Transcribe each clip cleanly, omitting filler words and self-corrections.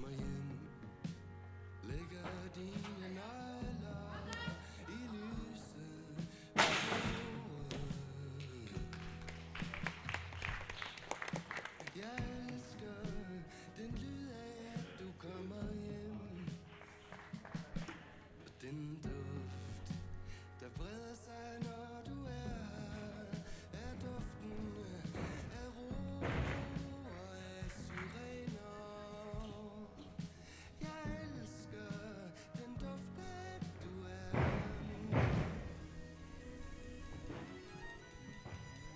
kommer hjem, lægger dine nøgler i lyset på bordet. Jeg elsker den lyd af, at du kommer hjem, og den duft, der breder sig, når du er her, er duften af ro og af syrener. Jeg elsker den duft af, at du er.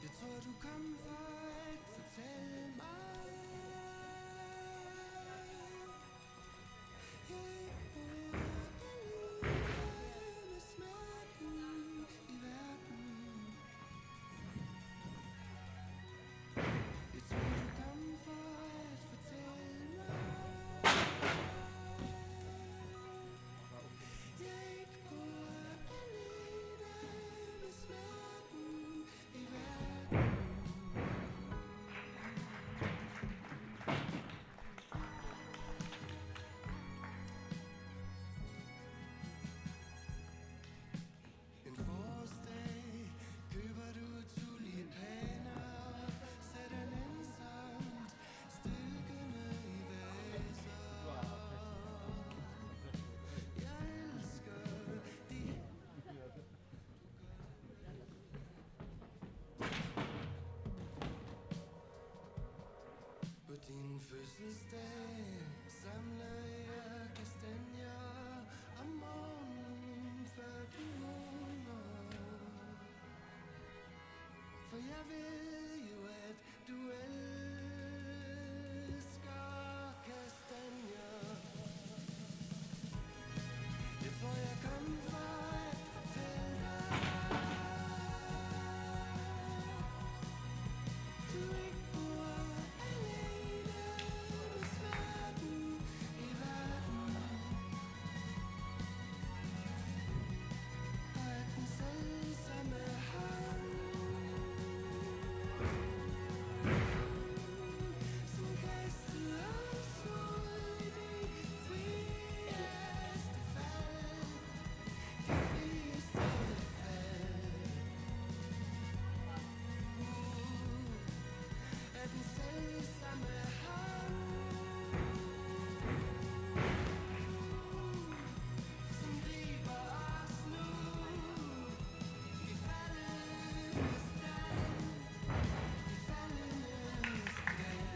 Jeg tror, du kom for at fortælle mig, jeg ikke bor alene med smerten i verden. Jeg tror, du kom for at fortælle mig, jeg ikke bor alene med smerten i verden. En forårsdag køber du tulipaner, sætter nænsomt stilkende i vaser. Jeg elsker de på din fødselsdag samler jeg kastanjer om morgenen før du vågner. For jeg ved jo, at du elsker kastanjer. Jeg tror, jeg kom for at fortælle dig, du ikke bor alene med smerten i verden, og at den selvsamme hånd, som kastede os ud i de frieste fald, de frieste fald, at den selvsamme hånd, som griber os nu i faldende stand, i faldende stand.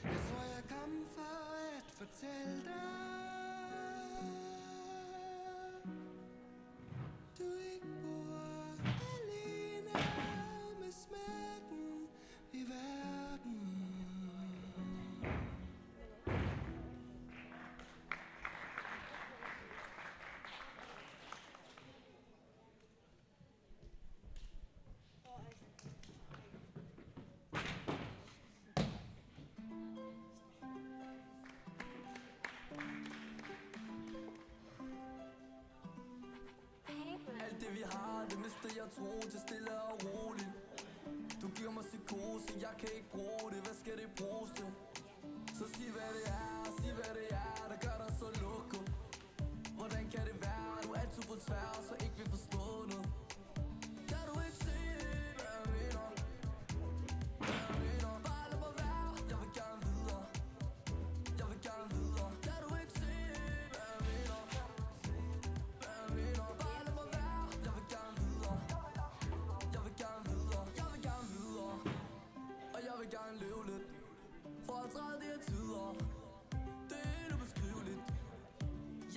Jeg tror, jeg kom for at fortælle dig, du ikke bor alene med smerten i verden. Alt det vi har, det mister jeg tro til stille og roligt. Du giver mig psykose, jeg kan ikke bruge det, hvad skal det bruges til? Så sig hvad det er, sig hvad det er, der gør dig så lukket. Hvordan kan det være, du er altid på tværs og ikke vil forstå noget? Kan du ikke se, hvad jeg mener? Hvad jeg mener? Bare lad mig være, jeg vil gerne videre. Jeg vil gerne videre. Kan du ikke se, hvad jeg mener? Hvad jeg mener? Bare lad mig være, jeg vil gerne videre. Jeg vil gerne videre. Jeg vil gerne videre. Og jeg vil gerne leve lidt, for at træde de her tider. Det er helt ubeskriveligt.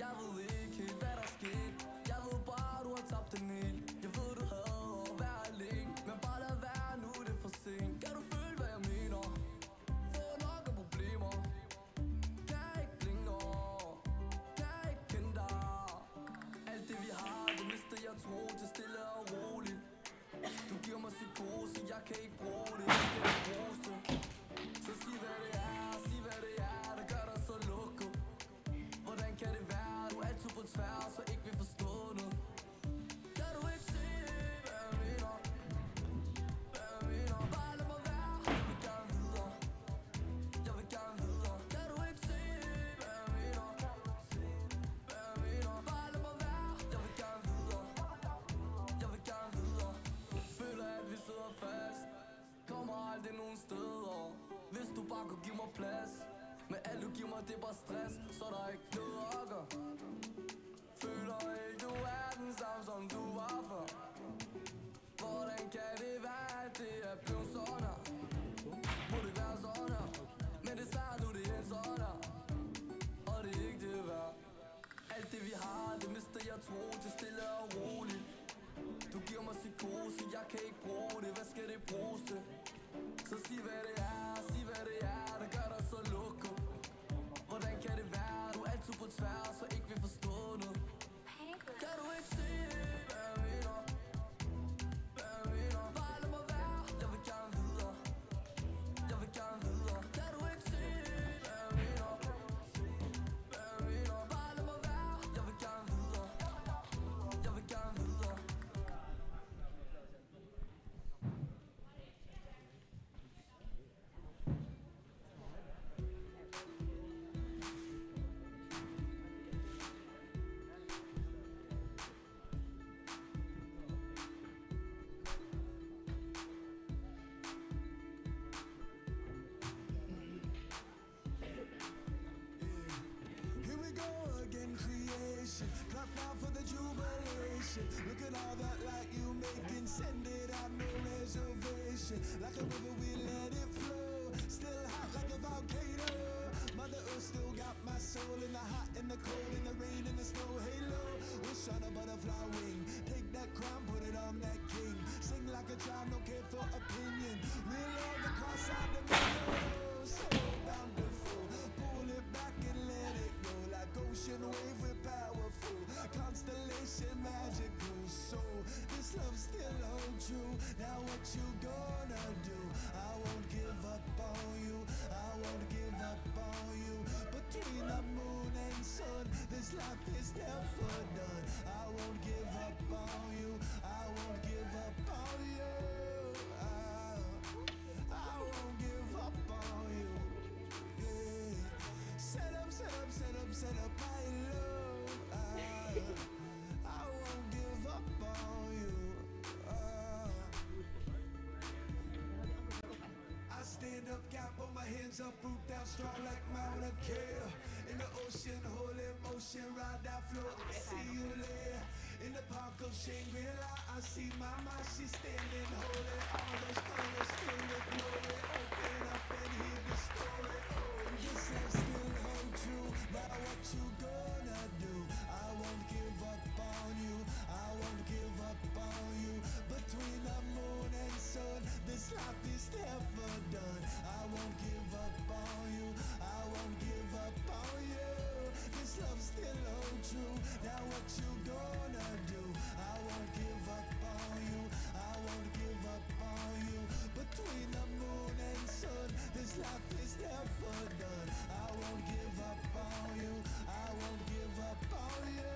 Jeg ved ikke helt hvad der skete. Jeg ved bare du har tabt den helt. Jeg ved du havde at være alene, men bare lad være nu, det er for sent. Kan du føle hvad jeg mener? Få nok af problemer. Kan jeg ikke længere? Kan jeg ikke kende dig? Alt det vi har, det mister jeg tro til stille og roligt. Du giver mig psykose, jeg kan ikke bruge det, hvad skal det bruges til? Så sig hvad det er, sig hvad det er, der gør dig så lukket. Hvordan kan det være, du altid aldrig nogen steder. Hvis du bare kunne give mig plads. Men alt du giver mig, det er bare stress. Så der er ikke noget at gøre. Føler ikke du er den samme som du var før. Hvordan kan det være, at det er blevet sådan her? Må det være sådan her? Men det er snart nu, det er sådan her. Og det er ikke det værd. Alt det vi har, det mister jeg tro til stille og roligt. Du giver mig psykose, jeg kan ikke bruge det. Hvad skal det bruges til? Så sig hvad det er, sig hvad det er. Det gør dig så lukket. Hvordan kan det være, du er altid på tværs og ikke vil forstå noget? Kan du ikke se, hvad jeg mener? Hvad jeg mener? Bare lad mig være, jeg vil gerne videre. Jeg vil gerne videre. Kan du ikke se, hvad jeg mener? Hvad jeg mener? Bare lad mig være, jeg vil gerne videre. Jeg vil gerne videre. Here we go again, creation. Clap now for the jubilation. Look at all that light you making. Send it out, no reservation. Like a river, we let it flow. Still hot like a volcano. Mother Earth still got my soul in the hot, in the cold, in the rain, in the snow. Halo, wish on a butterfly wing. Take that crown, put it on that king. Sing like a child, no care for opinion. Real love across our dominion. So bountiful. Pull it back and let it go. Like ocean wave, we're powerful. Constellation magical. So this love still hold true. Now what you gonna do? I won't give up on you. I won't give up on you. Between the moon and sun, this life is never done. I won't give up on you. I won't give up on you. I won't give up on you. Yeah. Set up, set up, set up, set up my love. I won't give up on you. I stand up, got both my hands up, root down strong like Mount Akea. In the ocean, whole emotion, ride that flow. I see you there. In the park of Shangri-La, I see mama, she's standing holy. All those colors filled with glory. Open up and hear the story. Oh, this love still hold true. Now what you gonna do? I won't give up on you. I won't give up on you. Between the moon and sun, this life is never done. I won't give up on you. I won't give up on you. This love still hold true. Now what you gonna do? I won't give up on you. I won't give up on you. Between the moon and sun, this life is never done. I won't give up on you. I won't give up on you.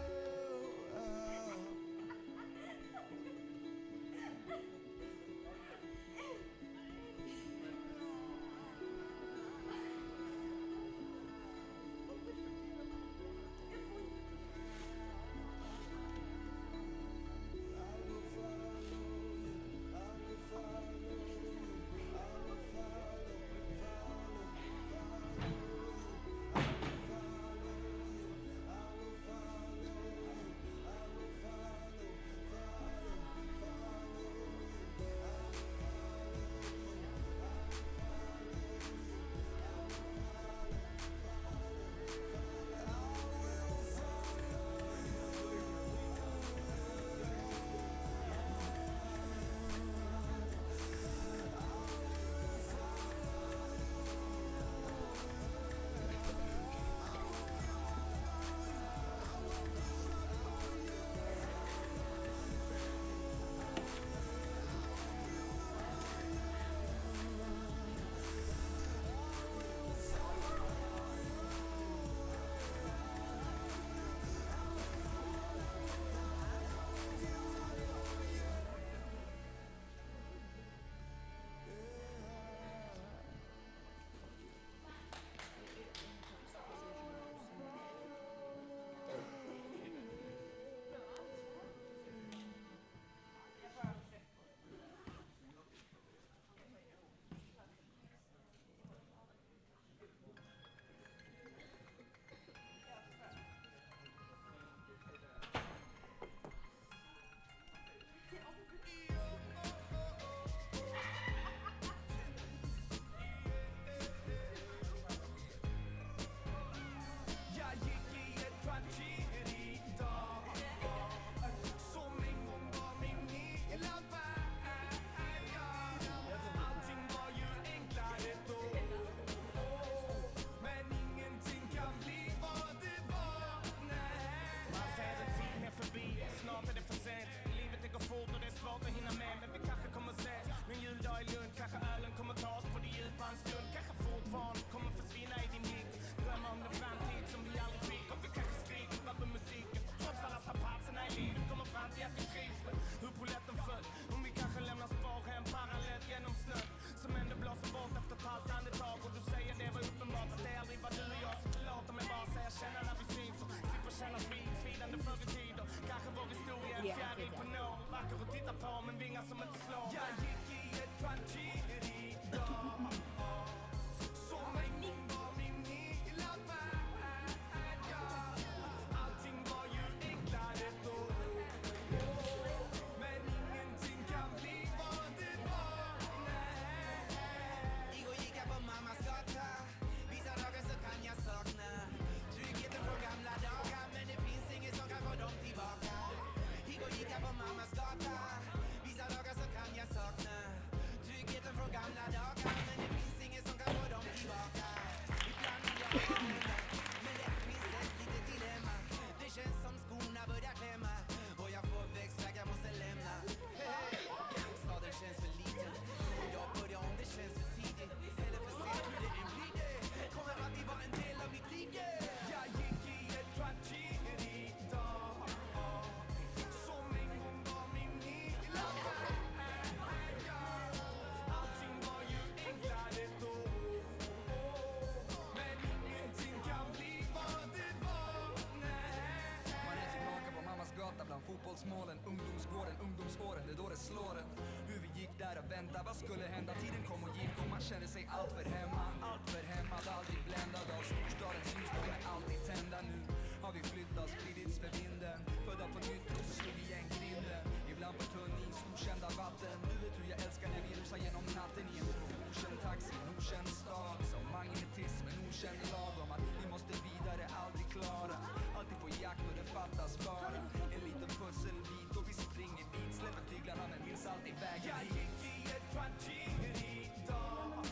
ungdomsmålen, ungdomsgården, ungdomsåren, det är då det slår en. Hur vi gick där och väntade, vad skulle hända? Tiden kom och gick och man kände sig allt för hämmad, aldrig bländad av storstadens ljus. De är alltid tända. Nu har vi flyttats, spridits för vinden, födda på nytt och så slog igen grinden. Ibland på tunn is, okända vatten. Du vet hur jag älskar när vi rusar genom natten i en okänd taxi, en okänd stad. Som magnetism, en okänd lag om att vi måste vidare, aldrig klara. Alltid på jakt och det fattas bara en liten pusselbit och vi springer dit. Släpper tyglarna men minns alltid vägen hit. Jag gick i ett kvarter idag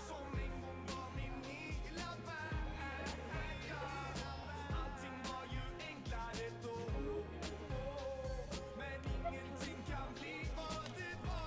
som en gång var min hela värld. Allting var ju enklare då, men ingenting kan bli vad det var.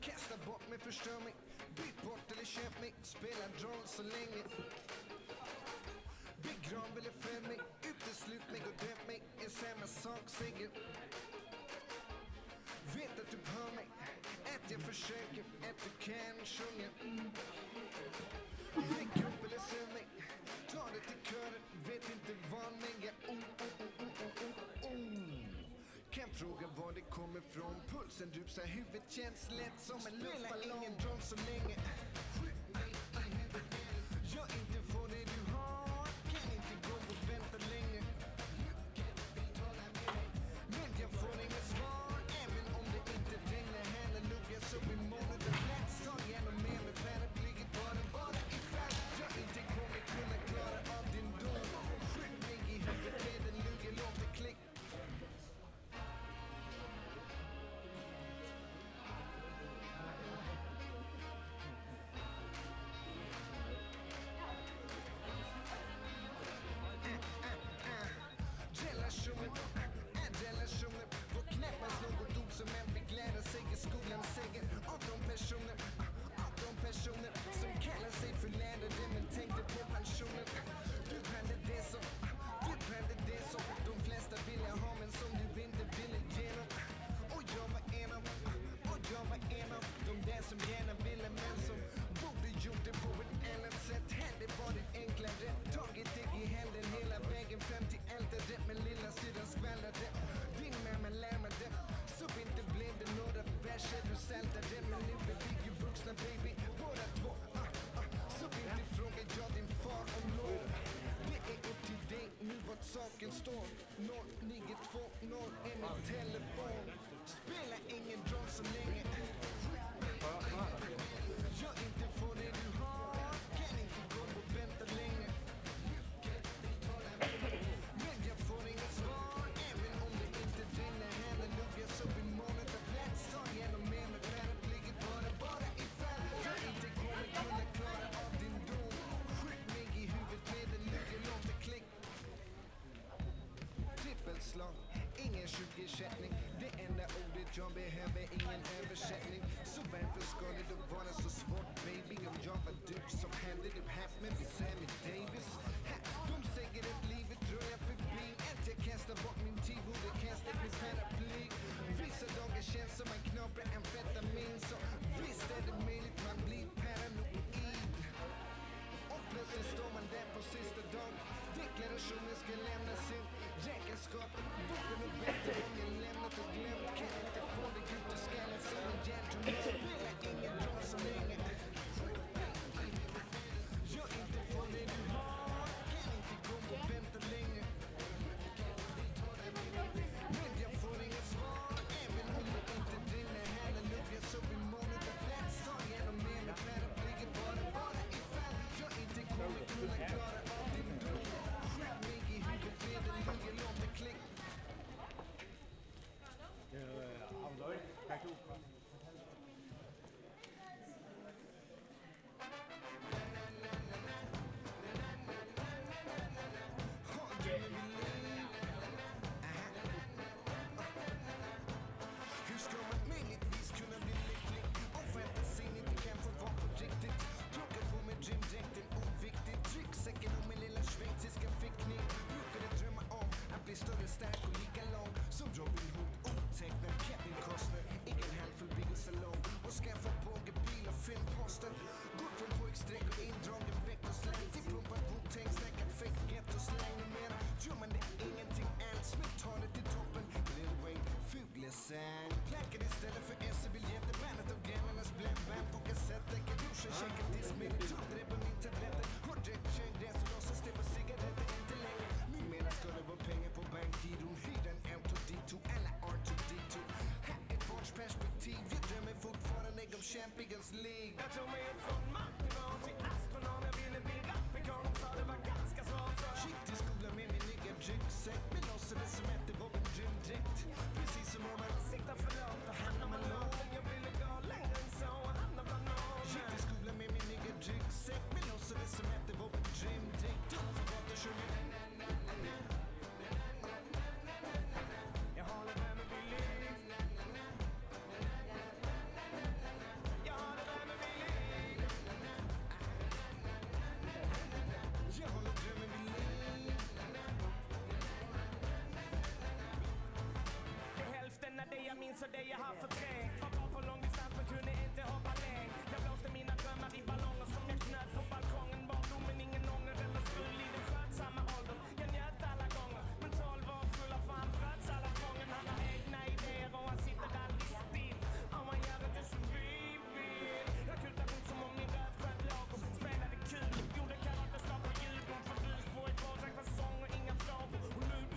Kasta bort mig, förstör mig. Byt bort eller köp mig. Spela droll så länge. Begrav eller föd mig. Uteslut mig och döp mig. En samma sak säger. Vet att du hör mig. Att jag försöker. Att du kan sjunga. Väck upp eller söv mig. Ta det till kören. Vet inte vad lägga. Kan fråga var det kommer från. Pulsen rusar, huvudet känns lätt som en luftballong. Ingen droll så länge. Skjut mig i huvudet. Jag inte får det du har. Kan inte gå och vänta länge. Men jag får inga svar. Även om det inte regnar. Halleluja så blir månaden plats. Ta igenom med mig. Paraplyget bara ifall jag inte kommer kunna klara av din dom. Skjut mig i huvudet med en lugg. Låt det klick. Relationer får knappast något ord som en fick lära sig i skolan. Säger 18 personer som kallar sig för lärare men tänkte på pensionen. Du hade det som de flesta ville ha men som du inte ville ge dem. Och jag var en av de där som gärna ville men som borde gjort det på ett annat sätt. Hade varit enklare, tagit dig i handen hela vägen fram till altaret. Men lilla syran skvallrade, din mamma larmade. Så inte blev det några verser du saltade. Men nu är vi ju vuxna baby, båda två. Så inte frågar jag din far om lov. Det är upp till dig nu vart saken står. 0920 är min telefon. Spelar ingen roll så länge. Jag inte får det du har. Kan inte gå och vänta länge. Men jag får inga svar. Även om det inte regnar. Halleluja så blir målet av plats. Ta igenom med mig. Paraplyget bara ifall jag inte kommer kunna klara av din dom. Skjut mig i huvudet med en lugg. Låt det klick. Trippelslag, ingen sjukersättning. Det enda ordet jag behöver, ingen översättning. Så varför ska det då vara så svårt baby? Om jag var du som hade du haft med Sammy Davis. De säger att livet rullar förbi. Att jag kastar bort min tid, borde kastat min paraply. Vissa dagar känns som man knaprar amfetamin. Så visst är det möjligt man blir paranoid. Och plötsligt står man där på sista dag. Deklarationen ska lämnas in. Räkenskapet, boken och bättre om jag lämnat och glömt. Kan inte få det ut ur skallen som en hjärttumör. Spelar ingen roll så länge. Jag inte får det du har. Kan inte gå och vänta länge. Men jag får inga svar. Även om det inte rinner. Halleluja så blir målet av plats. Ta igenom med mig. Paraplyget bara ifall jag inte kommer kunna klara av din dom. Skjut mig i huvudet med en lugg. Låt det klick. League. Jag tog mig upp från mattnivå till astronom. Jag ville bli rapikon, sa det var ganska svårt. Gick till skolan med min nya ryggsäck, men låtsades som att det var en rymddräkt. Precis som om man siktar för långt och hamnar man lågt. Jag ville gå längre än så och hamna bland någon. Gick till skolan med min nya ryggsäck, men låtsades som att det var en rymddräkt. För vad du sjunger. Jag håller med mig vid liv. Jag håller med mig vid liv. Jag håller drömmen vid liv. Det är hälften av det jag minns och det jag har förträngt. Var bra på långdistans men kunde inte hoppa längd. Jag blåste mina drömmar i ballonger som jag knöt på balkongen. Barndomen, ingen ånger eller skrull i den skötsamma åldern. Jag njöt alla gånger, men 12 år full av fan bröts alla tvången. Han har egna idéer och han sitter aldrig still. Om man gör det som vi vill. Jag kutade runt som om min röv sköt låg och spelade kul. Gjorde karateslag på Djurgården, förbus på ett år, sang sång och inga frågor. Och lut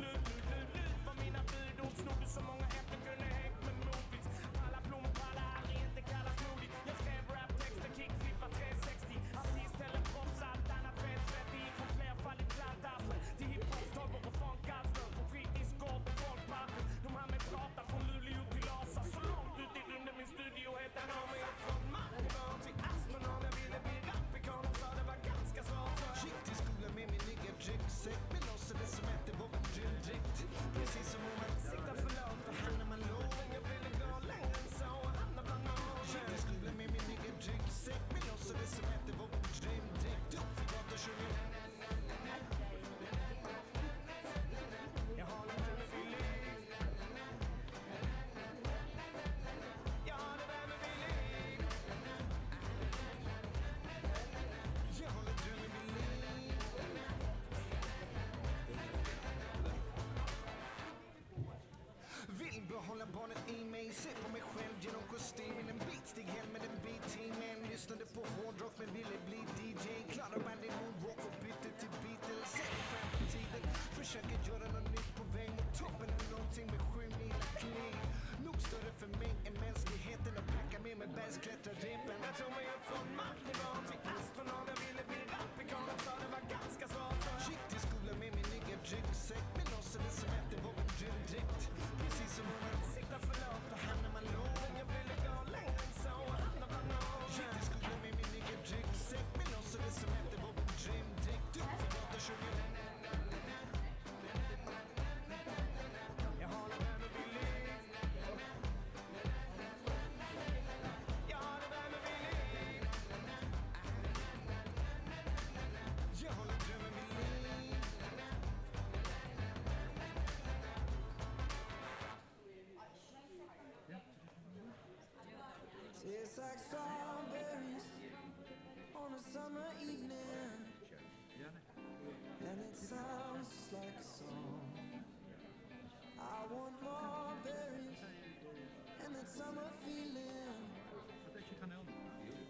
var mina budord. Snodde så många efter kunde hängt med modigt. Alla blommor på alla aldrig inte kallas modigt. Jag skrev raptexter, kickflippar 360. Artist eller proffs, allt annat fett. Det gick från flerfaldigt plantarsel till hiphop, tolvor och funkasser. Från fritidsgård och folkparker. De här med prata från Luleå till Lasa. Så långt ut i rymden min studio heter jag mig upp från mattnivå till astronom. Jag ville bli rapikon och sa det var ganska svårt. Gick till skolan med min nya ryggsäck, men låtsades som att det var en rymddräkt. Precis som om man siktar för långt och hamnar man lågt. Jag ville gå längre än så och hamna bland någon. Gick till skolan med min nya ryggsäck, men låtsades som att det var en rymddräkt. För vad du sjunger. Jag håller med mig vid liv. Jag håller med mig vid liv. Jag håller drömmen vid liv. Vill behålla barnet i mig. Se på mig själv genom kostymen. En bit Stig Hell med en bit teamen. Lyssnade på hårdrock men ville bli DJ. Klarade bandy moonwalk och bytte till Beatles. Ser på framtiden. Försöker göra något nytt på väg mot toppen. Eller någonting med 7 mila kliv. Nog större för mig än mänskligheten. Och packa med mig bergsklättrarrepen. Jag tog mig upp från mattnivå till astronom. Jag ville bli rapikon och sa det var ganska svårt. Gick till skolan med min nya ryggsäck, men låtsades som att det var en rymddräkt. Precis som om man siktar för lågt och hamnar man lågt. Jag ville gå längre än så och hamna bland någon. Gick till skolan med min nya ryggsäck, men låtsades som att det var en rymddräkt. För vad du sjunger. Jag håller med mig vid liv. Jag håller med mig vid liv. Jag håller drömmen vid liv. Tastes like strawberries on a summer evening, and it sounds just like a song. I want more berries and that summer feeling.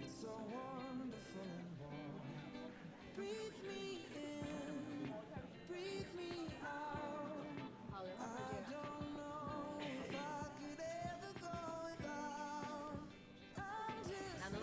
It's so wonderful and warm. Breathe me in, breathe me out. I don't know if I could ever go without. I'm just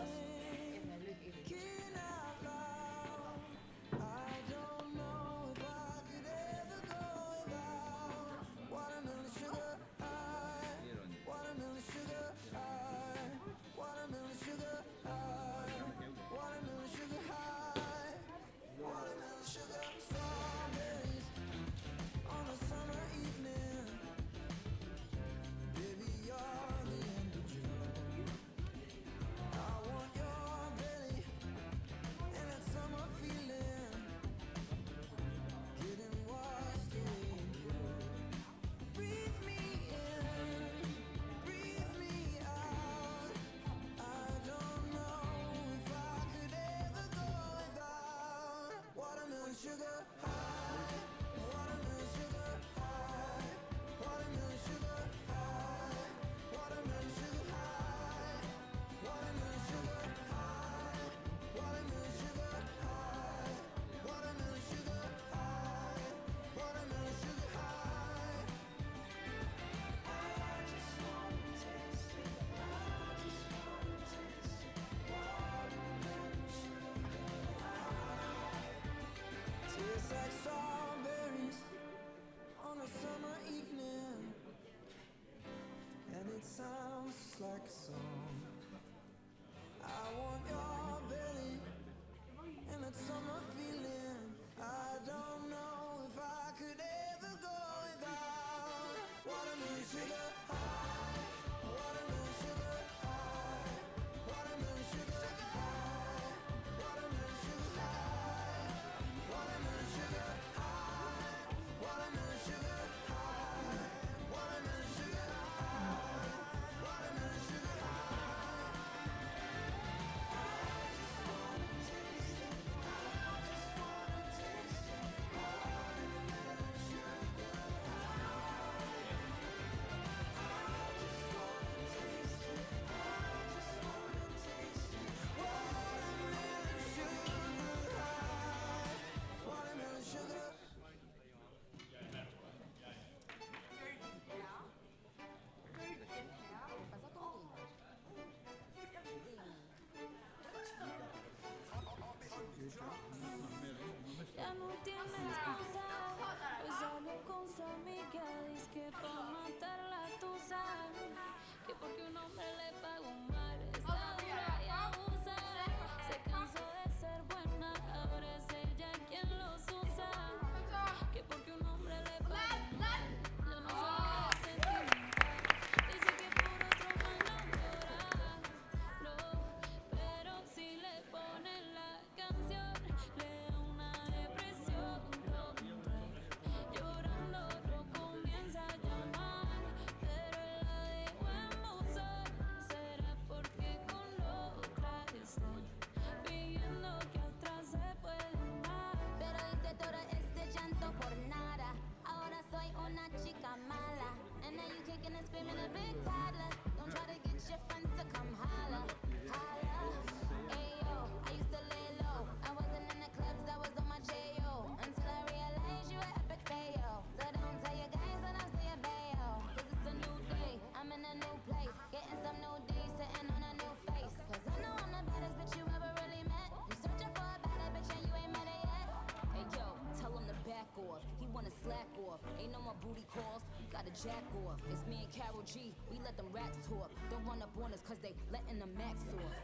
booty calls, you gotta jack off. It's me and Carol G, we let them racks talk. Don't run up on us cause they letting the max off.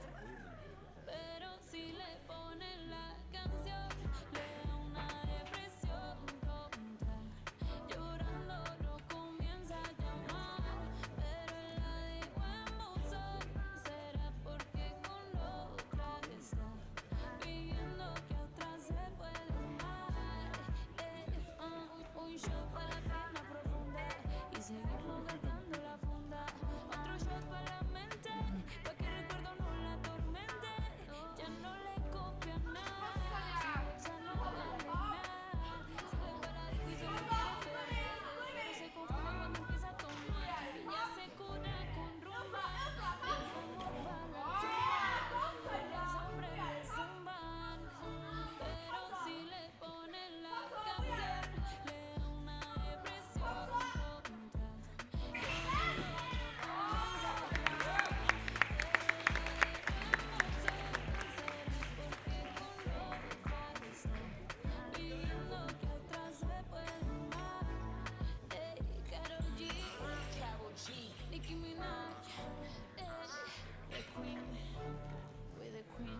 Pero si le ponen la canción, le da una depresión tonta. Llorando no comienza a llamar, pero la dejo en buzón. Será porque con otra está pidiendo que otra se puede amar. Un shot para la pena profunda y seguimos gastando la funda. Otro shot para la mente, pa' que el recuerdo no la atormente. Ya no le copia nada, su exa no vale nada. Sale para la disco y solo quiere perder, pero se confunde cuando empieza a tomar. Ella se cura con rumba, dejamos para la tumba. Los hombres le zumban, pero si le ponen la canción, le da una depresión tonta. Pidiendo que otra se pueda amar. Ey, Karol G, Nicki Minaj, the queen, we're the queen.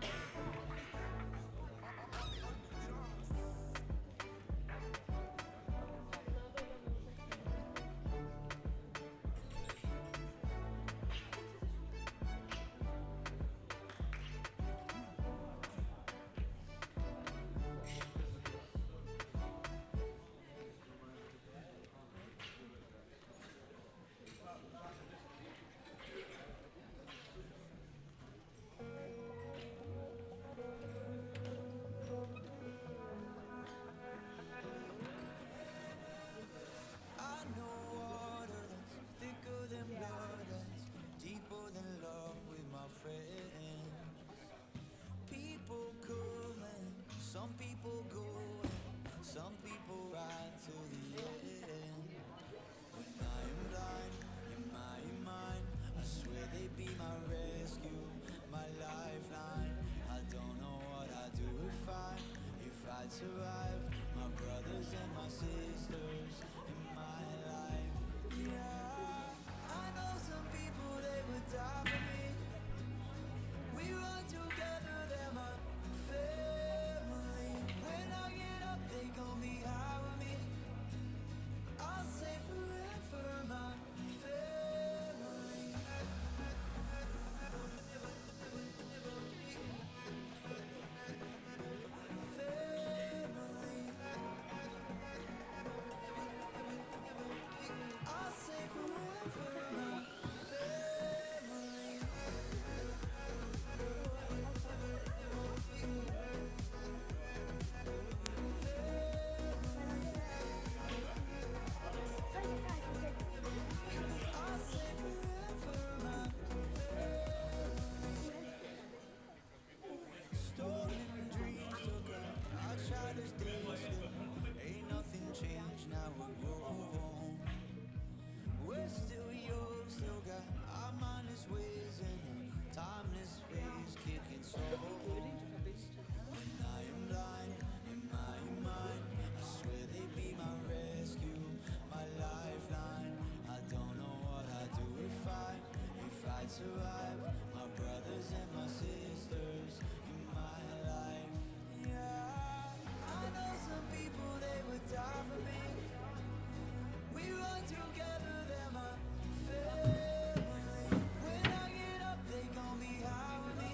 I know water that's thicker than blood, that's deeper than love with my friends. People come and some people go, and some people ride till the end. When I am blind in my mind, I swear they be my rescue, my lifeline. I don't know what I'd do if I'd survive. My brothers and my sisters in my life. Yeah, I know some people they would die for me. We run together, they're my family. When I get up, they gon' be high with me. I'll say forever, my family. I'll say forever, my family. I'll say forever, my stolen dreams took out. I try to stay still. Ain't nothing changed, now we're grown. We're still young, still got our mindless ways and a timeless phase kicking souls. When I am blind in my mind, I swear they be my rescue, my lifeline. I don't know what I'd do if I'd survive. My brothers and my sisters in my life. Yeah, I know some people they would die for me. We run together, they're my family. When I get up, they gon' be high with me.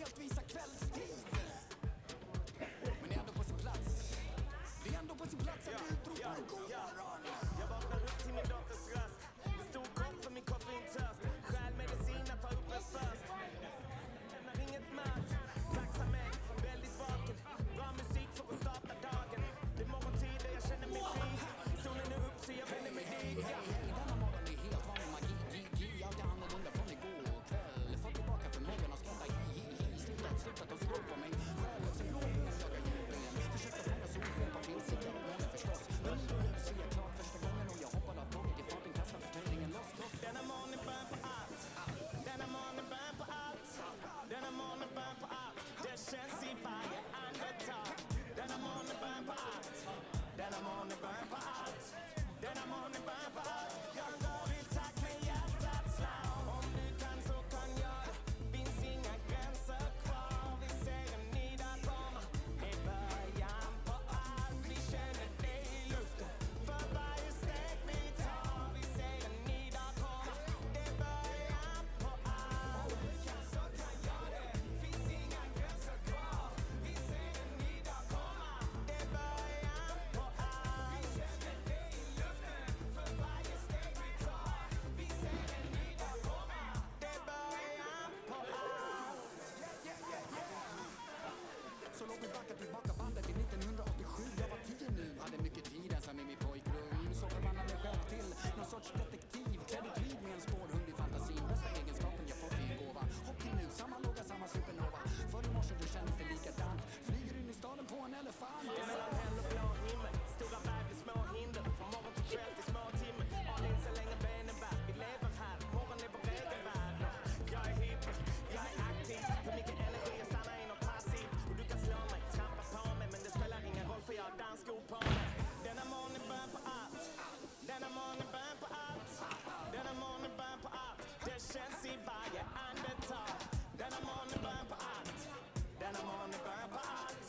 helt visa kvällstid. Men det är ändå på sin plats. Det är ändå på sin plats att utropar god morgon. Jag vaknar upp till min dotters röst. En stor kopp för min koffeintörst. Stjäl medicin att ta upp en först. Lämnar inget mat. Tacksamhet, väldigt vaken. Bra musik för att starta dagen. Det är morgontid och jag känner mig fri. Solen är upp så jag vänder mig dit. Denna morgon är helt vanlig magi. Allt är annorlunda från igår kväll. Få tillbaka förmågan att skratta. Slutat att slå på mig. Själen som blå ben, jagar jorden. Försökte fånga solsken på filsiga och månen förstås. Men nu ser jag klart första gången och jag hoppar av tåget i farten. Kastar förtöjningen loss. Denna morgon är början på allt. Denna morgon är början på allt. Denna morgon är början på allt. Det känns i varje andetag. Denna morgon är början på allt. Denna morgon är början på allt. Denna morgon är början på allt. Jag går i takt med hjärtats slag. Om du kan så kan jag det. Finns inga gränser kvar. Vi ser en ny dag komma. Det är början på allt. Vi känner det i luften. För varje steg vi tar. Vi ser en ny dag komma. Det är början på allt. Om du kan så kan jag det. Finns inga gränser kvar. Vi ser en ny dag komma. Det är början på allt. Vi känner det i luften. För varje steg vi tar. Vi ser en ny dag komma. Det är början på allt. Så låt mig backa tillbaka bandet till 1987. Jag var 10 nu, hade mycket tid ensam i mitt pojkrum. Så förvandlade mig själv till någon sorts detektiv. Klädd i krig med en spårhund i fantasin. Bästa egenskapen jag fått i en gåva. Hopp till nu, samma låga, samma supernova. För i morse du kändes det likadant. Flyger in i staden på en elefant. Det är mellan häll och blå himmel. Stora berg blir små hinder. Från morgon till kväll till små timmar. All så länge benen bär. Vi lever här. Morgon är vår egen värld. Jag är hyper, jag är aktiv. För mycket energi, jag stannar in och passiv. Och du kan slå mig, trampa på mig. Men det spelar ingen roll för jag har dansskor på mig. Denna morgon är början på allt. Denna morgon är början på allt. Denna morgon är början på allt. Det känns i varje andetag. Denna morgon är början på allt. Denna morgon är början på allt.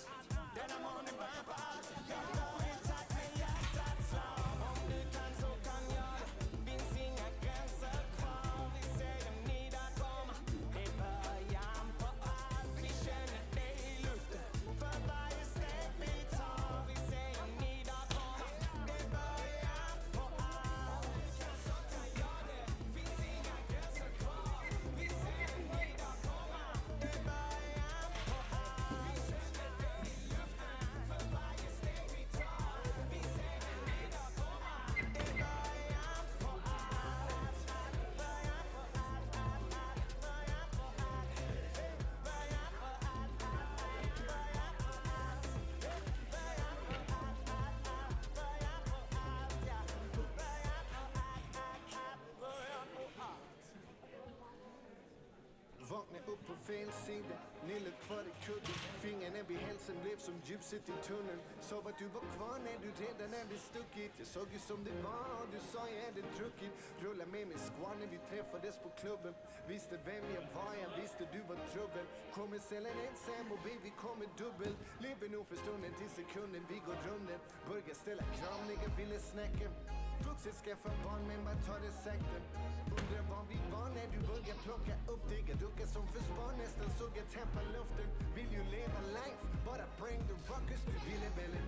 Denna morgon är början på allt. Jag går i takt med hjärtats slag. Om du kan så kan jag det. Finns inga gränser kvar. Vi ser en ny dag komma. Det är början på allt. Vi känner det i luften. För varje steg vi tar. Vi ser en ny dag komma. Det är början på allt. Om du kan så kan jag det. Finns inga gränser kvar. Vi ser en ny dag komma. Det är början på allt. Vi känner det i luften. För varje steg vi tar. Vi ser en ny dag komma. Det är början på allt. Början på allt. Början på allt. Början på allt. Början på allt. Början på allt. Början på allt. Ja. Början på allt. Början på allt. Vakna upp på fel sida, nyllet kvar i kudden. Fingrarna vid hälsen blev som ljuset i tunneln. Sa att du var kvar när du redan hade stuckit. Jag såg ju som det var, du sa jag hade druckit. Rulla med mig skval när vi träffades på klubben. Visste vem jag var, jag visste du var trubbel. Kommer sällan ensam och baby kommer dubbel. Lever nog för stunden till sekunden vi går runden. Börjar ställa krav, nigga ville snacka. Vuxen skaffa barn men bara ta det sakta. Undrar var vi var när du började plocka upp digga duckar som försvar. Nästan såg jag tappa luften. Vill ju leva life, bara bring the ruckus. Du ville väl en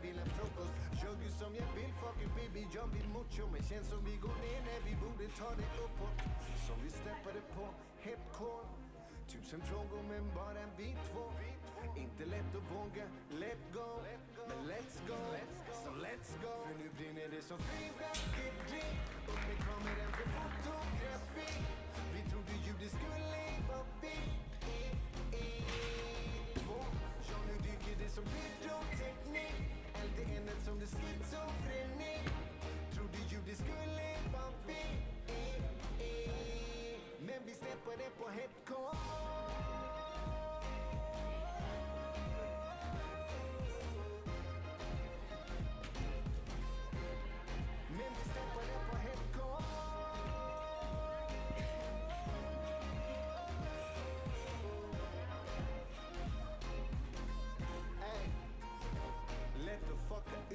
vill en frukost. Gör ju som jag vill, fuck it baby, jag vill mucho. Men känns som vi går ner när vi borde ta det uppåt. Som vi steppade på, helt core. 1000 frågor men bara vi två. Inte lätt att våga, let go. Men let's go, så let's go. För nu brinner det som fyrverkeri. Upp med kameran för fotografi. Vi trodde ljudet skulle vara vi två. Ja nu dyker det som pyroteknik. Allt är ändrat som det schizofreni. Trodde ljudet skulle vara vi. Men vi steppade på headcore. Men vi steppade på headcore. Ay. Lätt att fucka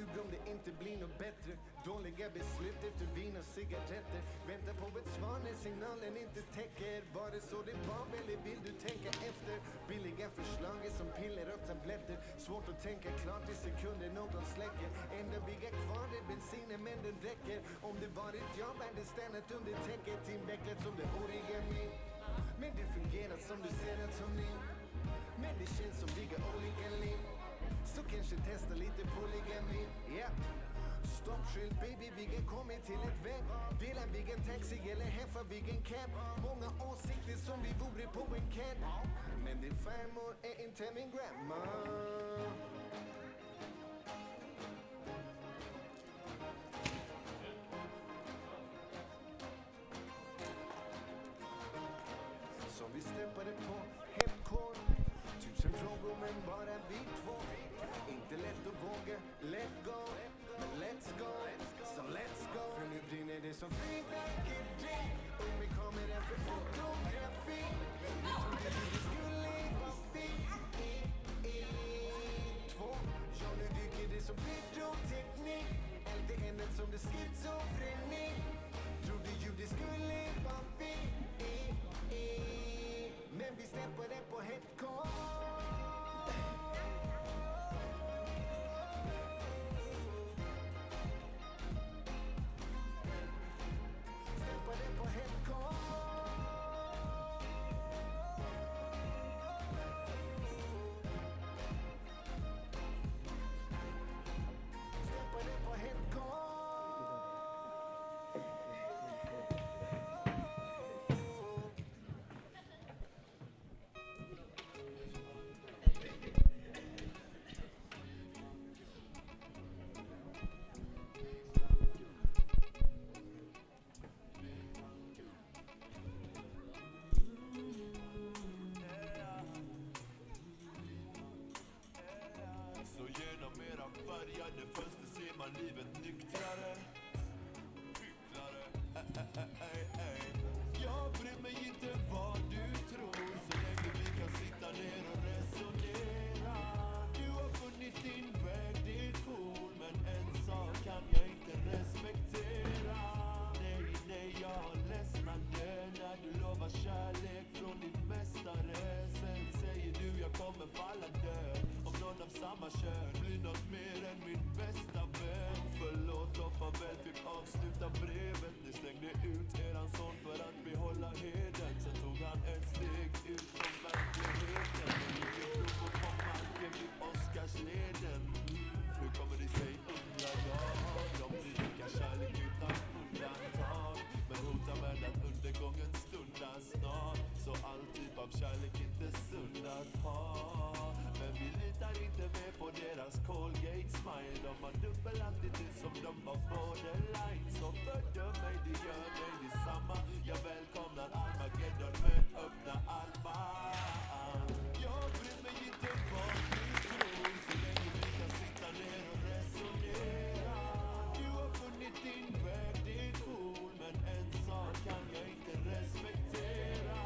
inte bli något bättre. Dåliga beslut efter vin och cigaretter. Vänta på ett svar när signalen inte täcker. Var det så det var eller vill du tänka efter? Billiga förslag är som piller och tabletter. Svårt att tänka klart i sekunder någon släcker. Enda vi har kvar är bensinen men den räcker. Om det var ett jobb hade stannat under täcket. Invecklat som det origami. Men det fungerar som du ser att som ni. Men det känns som vi har olika liv. Så kanske testa lite polygami. Yeah. Stoppskylt baby, vi har kommit till ett väg. Delar vi en taxi eller heffar vi en cab. Många åsikter som vi vore på en cab. Men din farmor är inte min grandma. Som vi steppade på hemkår. 1000 frågor men bara vi två. Inte lätt att våga, let go. Men let's go, så let's go. För nu brinner det som fyrverkeri. Upp i kameran för fotografi. Vi trodde det skulle vara vi två. Ja, nu dyker det som pyroteknik. Allt är ämnet som det schizofreni. Trodde ju det skulle vara vi. Men vi steppade på headcore. Steppade på headcore. Steppade på headcore. Så genom era färgade fönster ser man livet nyktrare. Hycklare, Jag bryr mig inte vad du tror. Så länge vi kan sitta ner och resonera. Du har funnit din väg, det är cool. Men en sak kan jag inte respektera. Nej, jag ledsnade när du lovar kärlek från din mästare. Sen säger du jag kommer falla död. Om någon av samma kön blir något mer än min bästa vän. Förlåt och farväl, fick avsluta brevet. Ni slängde ut eran son för att behålla heden. Sen tog han ett steg ut från verkligheten. Men ligger blod på marken vid Oscarsleden. Hur kommer det sig undrar jag? De predikar kärlek utan undantag. Men hotar med att undergången stundar snart. Så all typ av kärlek inte sund att ha. Men vi litar inte mer på deras Colgate smile. De har dubbelattityd som de var borderline. Så fördöm mig, det gör mig detsamma. Jag välkomnar Armageddon med öppna armar. Jag bryr mig inte vad du tror. Så länge vi kan sitta ner och resonera. Du har funnit din väg, det är cool. Men en sak kan jag inte respektera.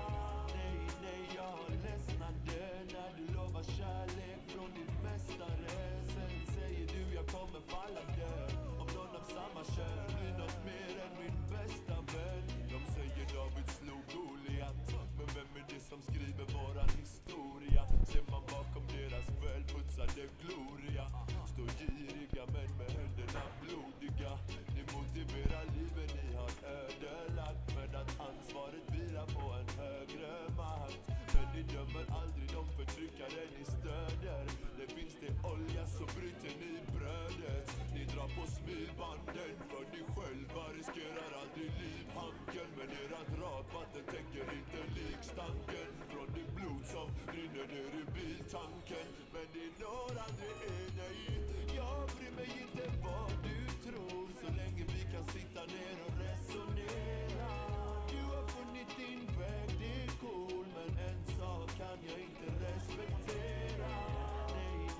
Nej, jag ledsnade när du lovar kärlek från din mästare. Sen säger du jag kommer falla död. Om någon av samma kön blir något mer än min bästa vän. De säger David slog Goliat. Men vem är det som skriver våran historia? Ser man bakom deras välputsade gloria. Står giriga men med händerna blodiga. Ni motiverar livet ni har ödelagt. Med att ansvaret vilar på en högre makt. Men ni dömer aldrig de förtryckare ni stöder. Det finns det olja så bryter ni brödet. Ni drar på smilbanden för ni själva riskerar aldrig livhanken. Men erat rakvatten täcker inte likstanken från det blod som rinner ner i biltanken. Men det når aldrig er, nej. Jag bryr mig inte vad du tror. Så länge vi kan sitta ner och resonera. Du har funnit din väg, det är cool. Men en sak kan jag inte respektera.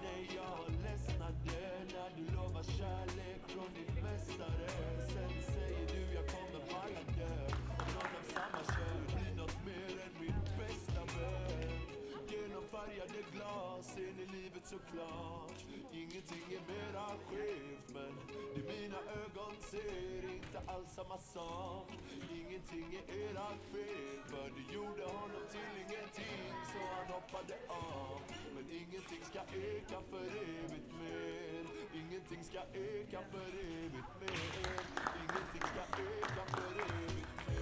Nej, jag ledsnade när du lovar kärlek från din mästare. Sen säger du jag kommer falla död. Om någon av samma kön blir något mer än min bästa vän. Genom färgade glas ser ni livet så klart. Ingenting är mera skevt men alls samma sak. Ingenting är ert fel, för du gjorde honom till ingenting, så han hoppade av. Men ingenting ska öka för evigt mer. Ingenting ska öka för evigt mer. Ingenting ska öka för evigt mer.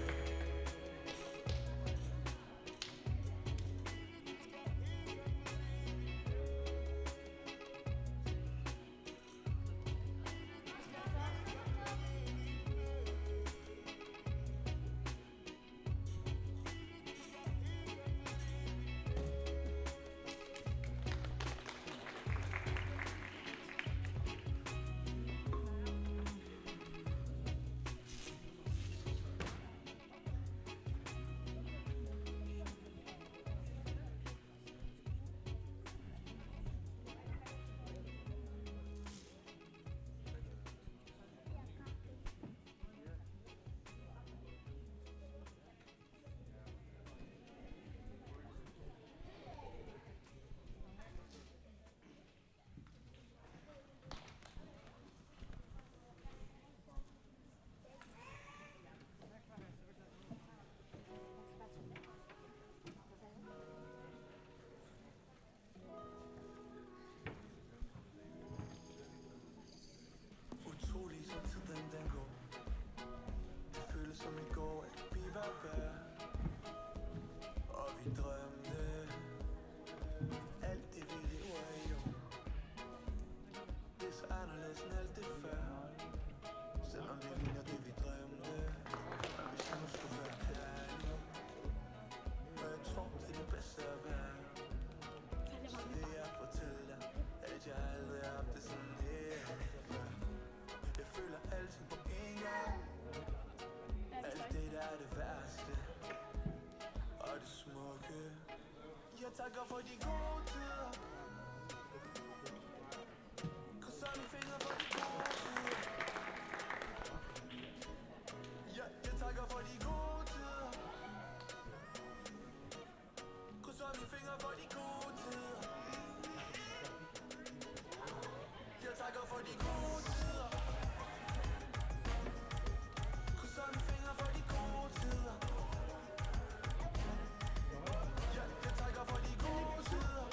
Utrolig som tiden den går. Det føles som i går, at vi var bær. Og vi drømte alt det vi lever i år. Det er så anderledes end alt det før. Selvom det ligner det vi drømte. Hvis jeg nu skulle være kærlig, og jeg tror det er det bedste at være, så vil jeg fortælle dig, at jeg aldrig har haft det sådan her før. Jeg føler altid på en gang. Alt det der er det værste og det smukke. Jeg takker for de gode tider. Krydser mine fingre for de gode tider. Jeg takker for de gode tider. Krydser mine fingre for de gode tider. Jeg takker for de gode tider. Krydser mine fingre for de gode tider. Jeg takker for de gode tider.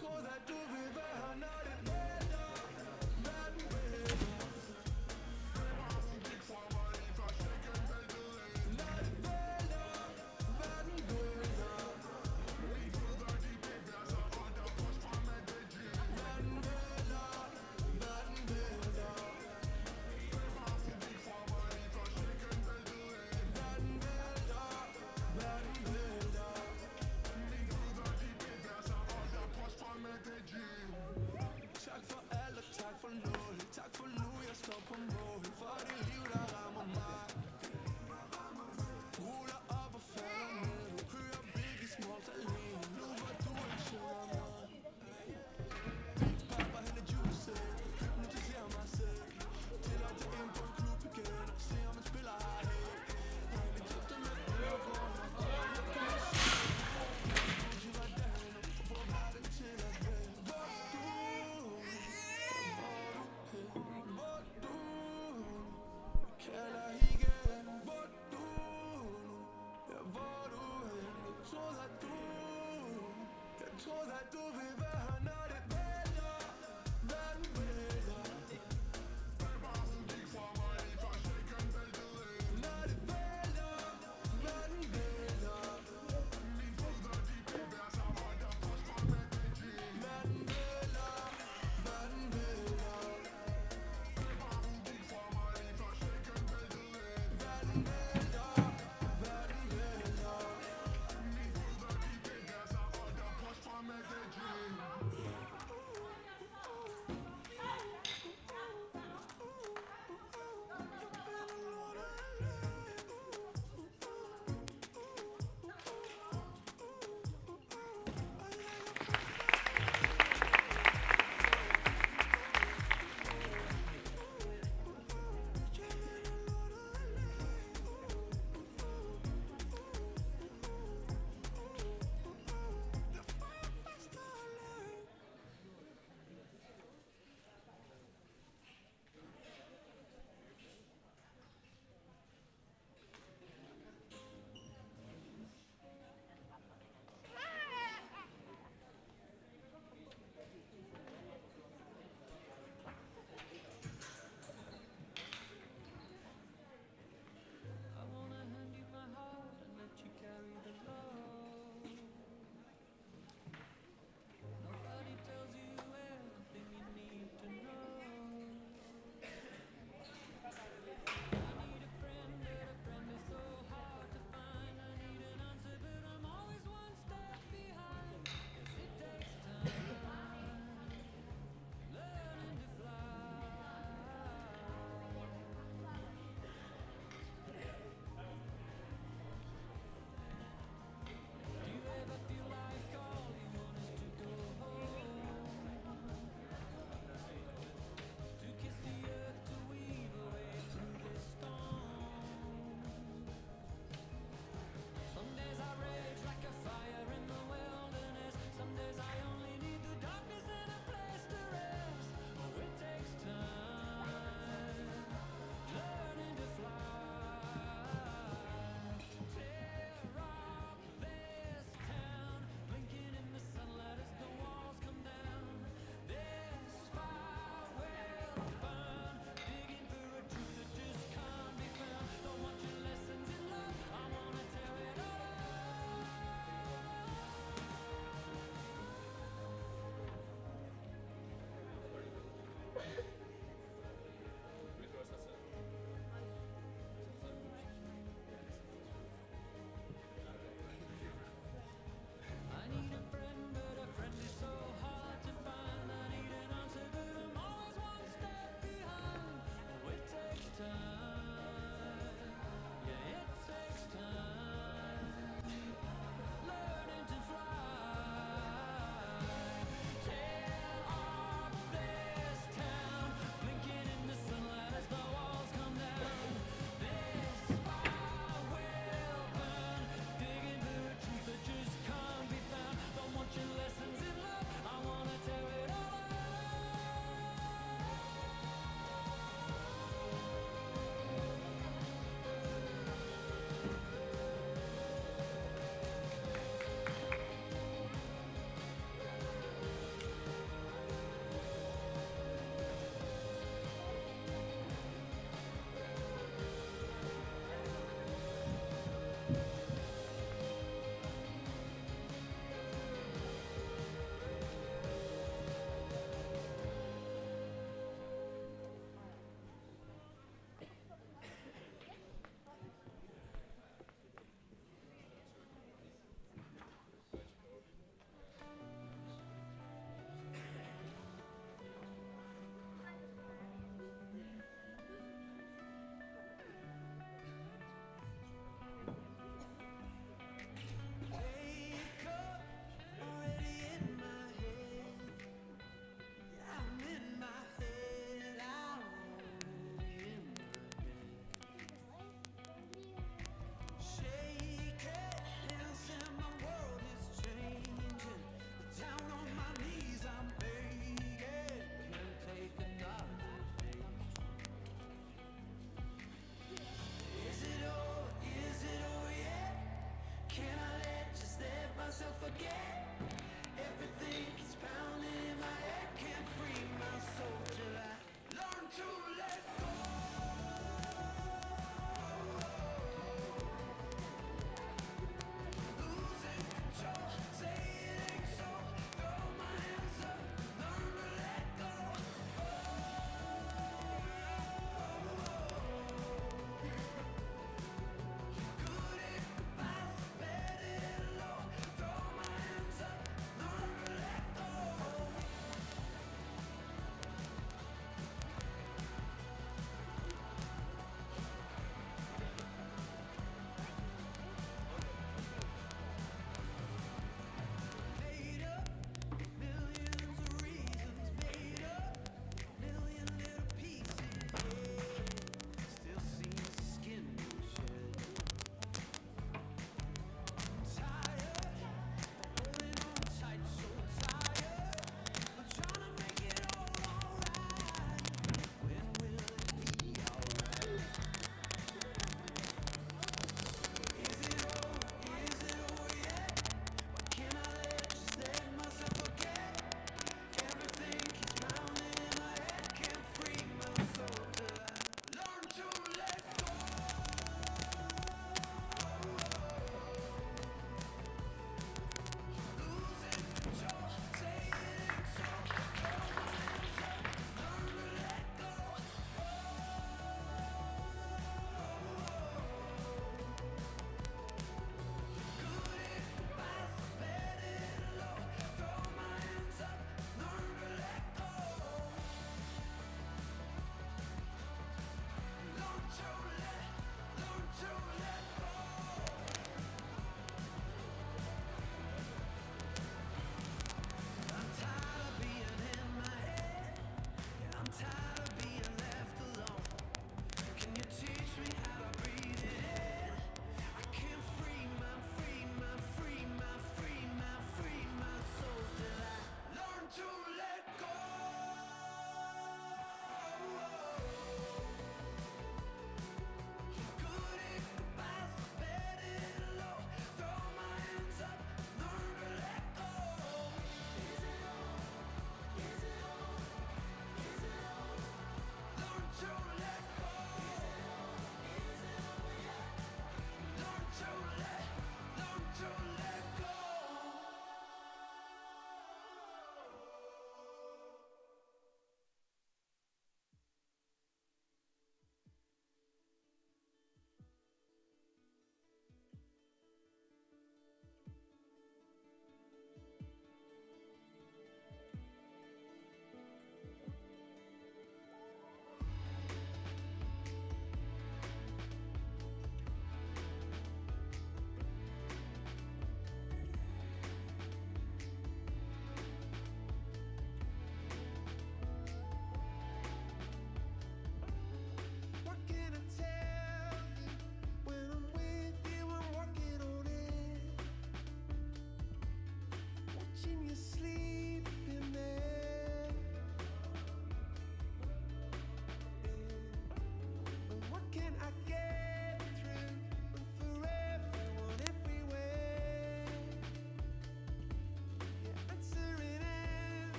troede at du vil være her, når det vælter. Verden vælter. Hun gik fra mig lige før checken væltede ind. Når det vælter, verden vælter. Vi ved at de bevæger sig under vores fremmede. Verden vælter, verden vælter. Hun gik fra mig lige før checken væltede ind. Verden vælter, verden vælter. Vi ved at de bevæger sig under vores fremmede. Tak for alt og tak for nul. Tak for nu, jeg står på mål for det liv, der rammer mig. Ruller op og falder ned. Hører Biggie Smalls alene. Nu hvor du ikke synger med. Big Papa, han er juicy. Hypnotiserer mig selv. Til at tage ind på en klub igen. Og se om man spiller herhen. Han er tøftet med blodgrund. Og jeg kan se. Du var derhen og får verden til at vælge. Hvor du kalder igen.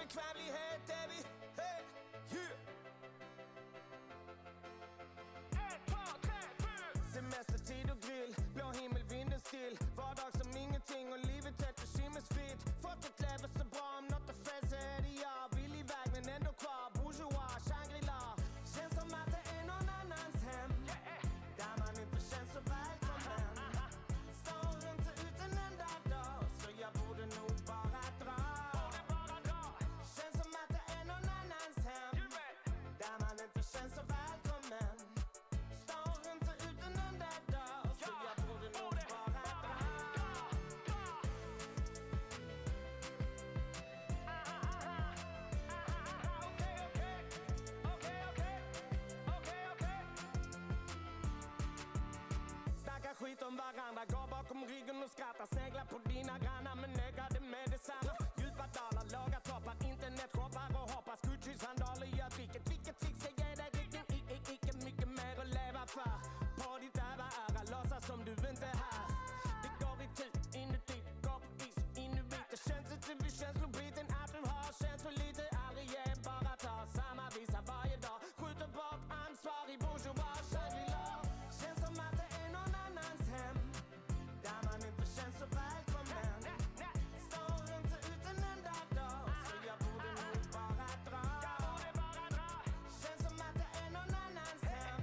bekvämlighet är vi helt Semestertid och grill, blå himmel, vinden still. Vardag som ingenting och livet heter skimmelsfritt. Fått ett lever så bra, om något är fel så är det jag. Vill iväg men ändå kvar, bourgeois, Shangri-La. Känns som att det är någon annans hem, där man inte känns så välkommen. Står inte ut en enda dag, så jag borde nog bara dra. Känns som att det är någon annans hem, där man inte känns så välkommen. Står inte ut en enda dag, så jag borde nog bara dra. Snackar skit om varandra, går bakom ryggen och skrattar. Sneglar på dina grannar men negade med detsamma. Djupa dalar, lagar toppar, internet shoppar och hoppas. Gucci-sandaler gör vilket trix ska ge dig riktning. Icke mycket mer att leva för. På ditt öra, låtsas som du inte är här. Det går i tid, inuti, går på is, inuit. Det känns inte vid känslobiten att du har känt för lite. Aldrig ge, bara ta samma visa varje dag. Skjuter bort ansvar i bourgeois, Shangri-La. Känns som att det är någon annans hem, där man inte känns så välkommen. Står inte ut en enda dag, så jag borde nog bara dra. Känns som att det är någon annans hem,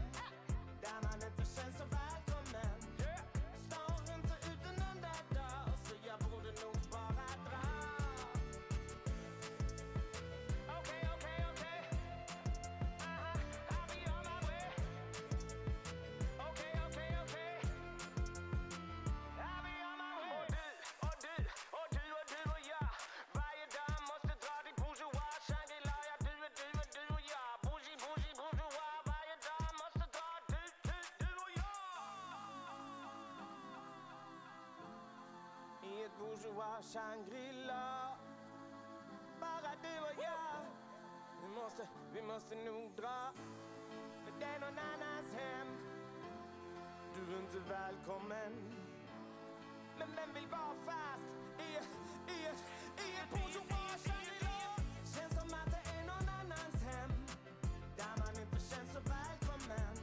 där man inte känns så välkommen. Står inte ut en enda dag, så jag borde nog bara dra. Okay. I'll be on my way. Okay. I'll be on my way. Och du och jag. Varje dag måste dra till bourgeois, Shangri-La. Ja, du och jag. Bourgeois. Varje dag måste dra du och jag. I ett bourgeois Shangri-La. Bara du och jag. Vi måste nog dra. För det är någon annans hem. Du är inte välkommen. Men vem vill vara fast i ett bourgeois Shangri-La? Känns som att det är någon annans hem, där man inte känns så välkommen.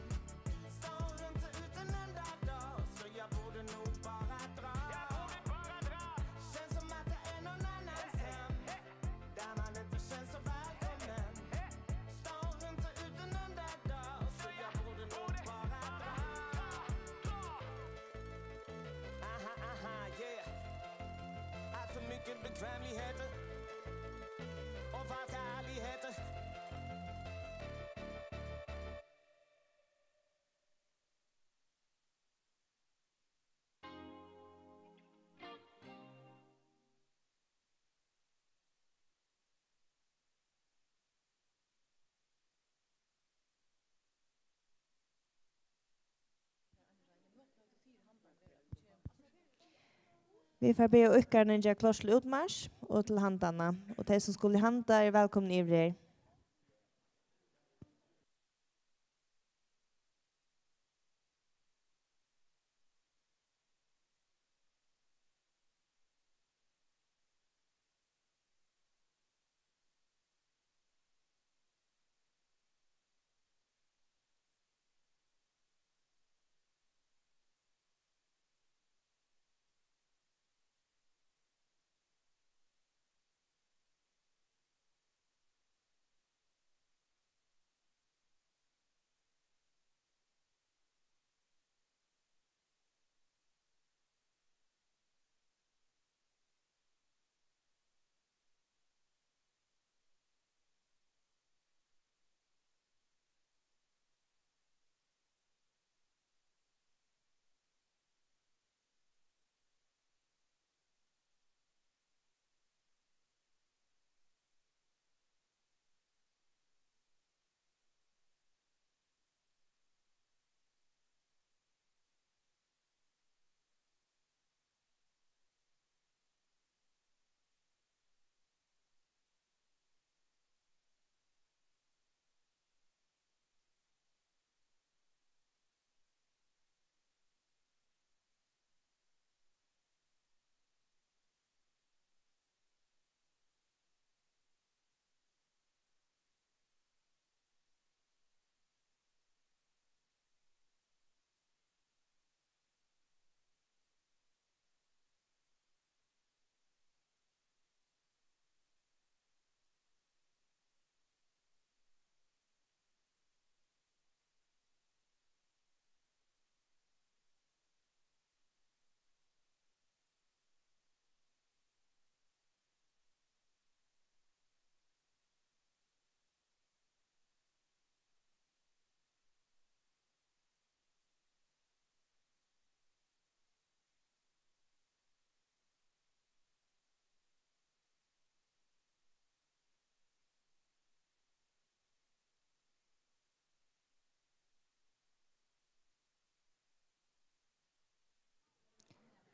Står inte ut en enda dag, så jag borde nog bara dra. Känns som att det är någon annans hem, där man inte känns så välkommen. Står inte ut en enda dag, så jag borde nog bara dra. Aha, yeah. Allt för mycket bekvämligheter och falska ärligheter. Vi får be och ykkar ninja klossel utmarsch och till handarna. Och de som skulle handa är välkomna i er.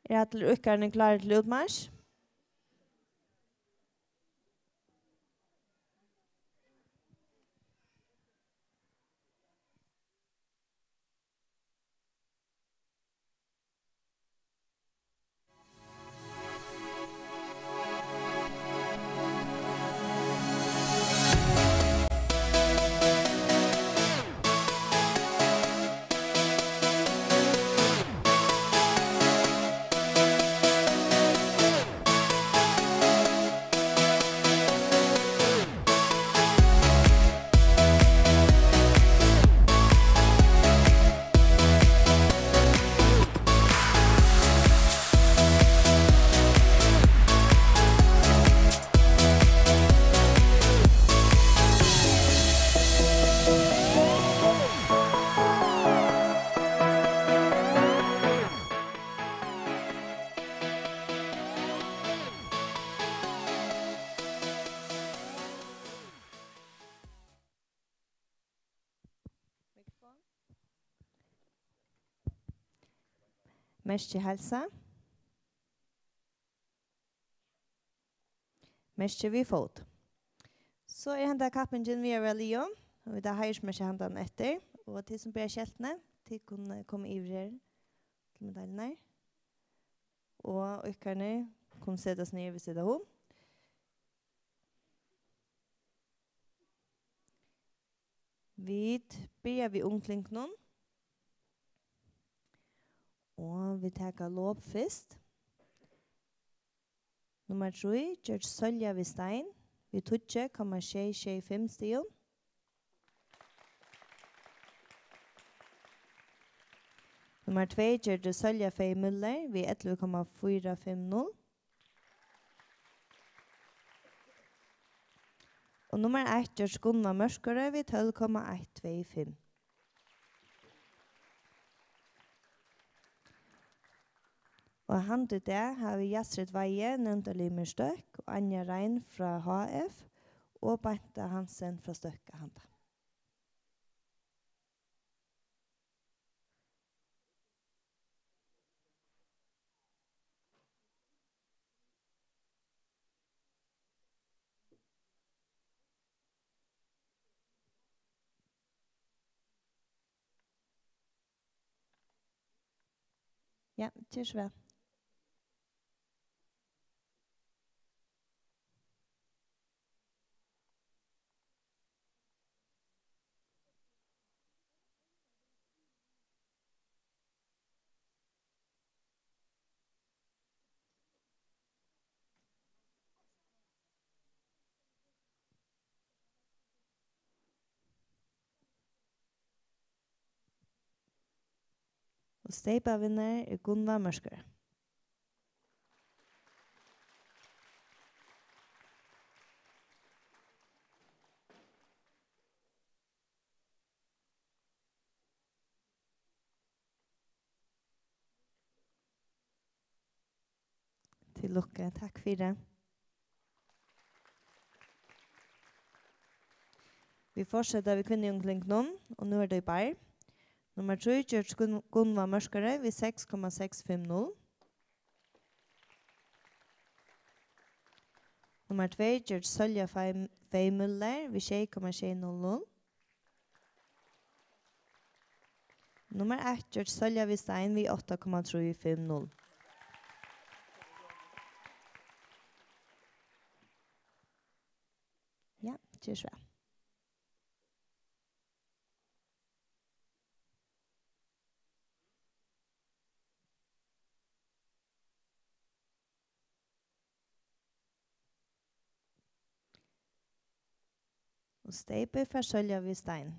Alle rykkerne klare til utmarsch? Mestje hälsa. Mestje vi fot. Så hända kappingen vi vel Leo. Og vi da heirs mestje handan etter. Og til som ber kjeltene, til kunne komme ivrer til medaljene. Og ykkerne kunne sette oss ned ved siden av henne. Vi börjar vi omkring någon. Og vi tar låp først. Nummer 3, George Sølja ved Stein. Vi tutje, 6,665 stigen. Nummer 2, George Sølja Fei Müller. Vi 11,450. Og nummer 1, George Gunnar Mørskere. Vi 12,125. Og han til det har vi Jasrid Veie, Nøndali Myrstøk, og Anja Rein fra HF, og Bente Hansen fra Støkke Handa. Ja, tjus vel. Og steipa vinner er Gunvar Mørskere. Til lukke, takk for det. Vi fortsetter ved kvinneomkring noen, og nå er det bare. Nummer 3, George Gunvar Mørskere, ved 6,650. Nummer 2, George Sølja Fei Müller, ved 6,600. Nummer 1, George Sølja ved Stein, ved 8,350. Ja, tjus vel. Og steipe for Sølja ved Stein.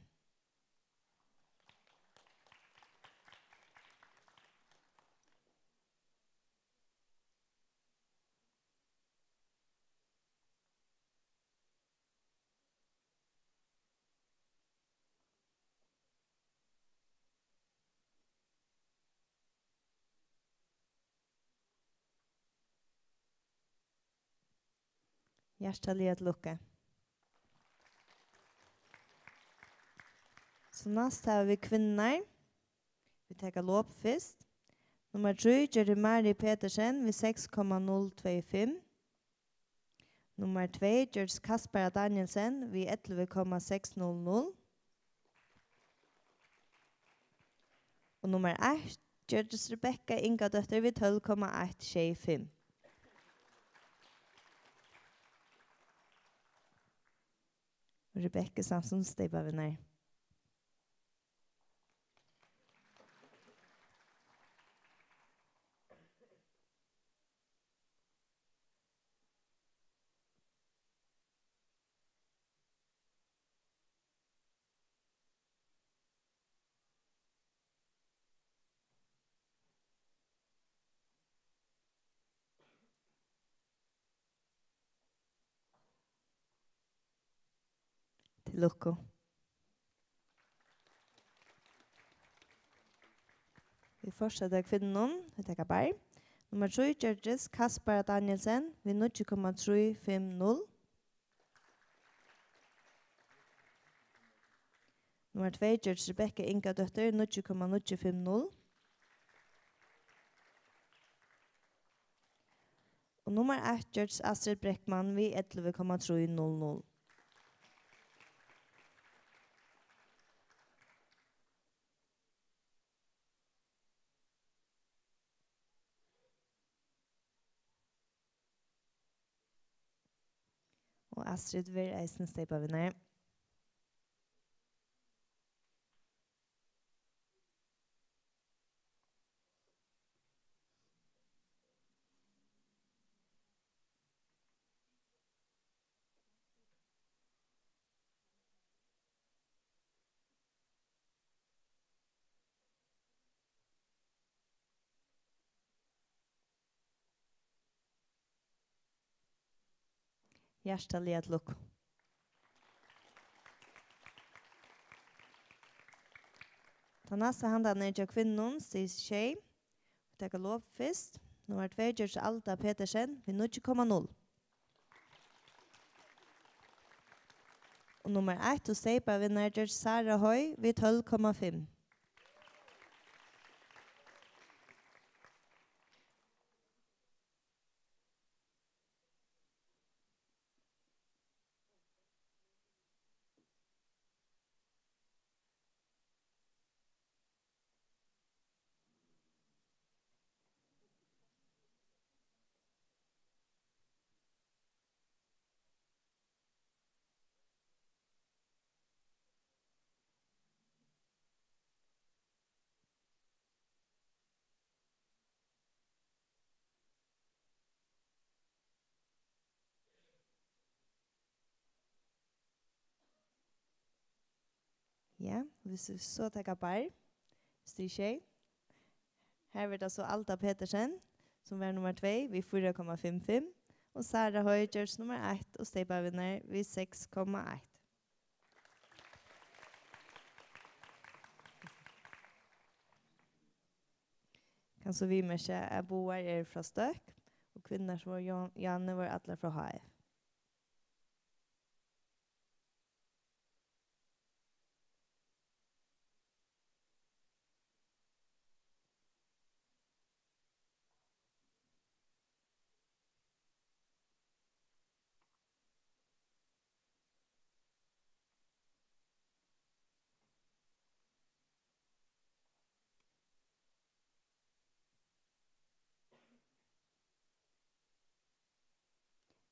Hjertelig at lukke. Så næst har vi kvinner. Vi tar låp først. Nummer 3 gjør Mari Petersen ved 6,025. Nummer 2 gjør Kasper Danielsen ved 11,600. Og nummer 1 gjør Rebecca Inga Døtter ved 12,125. Rebecca Samson stepper vinner. Til lukko. Vi fortsetter kvinnen, vi tar bare. Nummer 3 Georges Kasper Danielsen ved 0,350. Nummer 2 George Rebecca Inga Døtter 0,050. Og nummer 1 George Astrid Breckman ved 11,300. Og Astrid vil eisen steppa vinner. Hjertelig et lukk. Den neste handen er til kvinnen, Stis Shea. Vi tar lov først. Nummer 2 George Alta Petersen ved 0,0. Og nummer 1 og Seipa vinner George Sara Høy ved 12,5. Ja, hvis vi så tager bare, Stig Shea. Her vil det så Alta Petersen, som var nummer 2, ved 4,55. Og Sara Højgers nummer 1, og Steipa vinner ved 6,1. Kan så vi med seg at boer er fra Støk, og kvinner som var Janne var alle fra HF.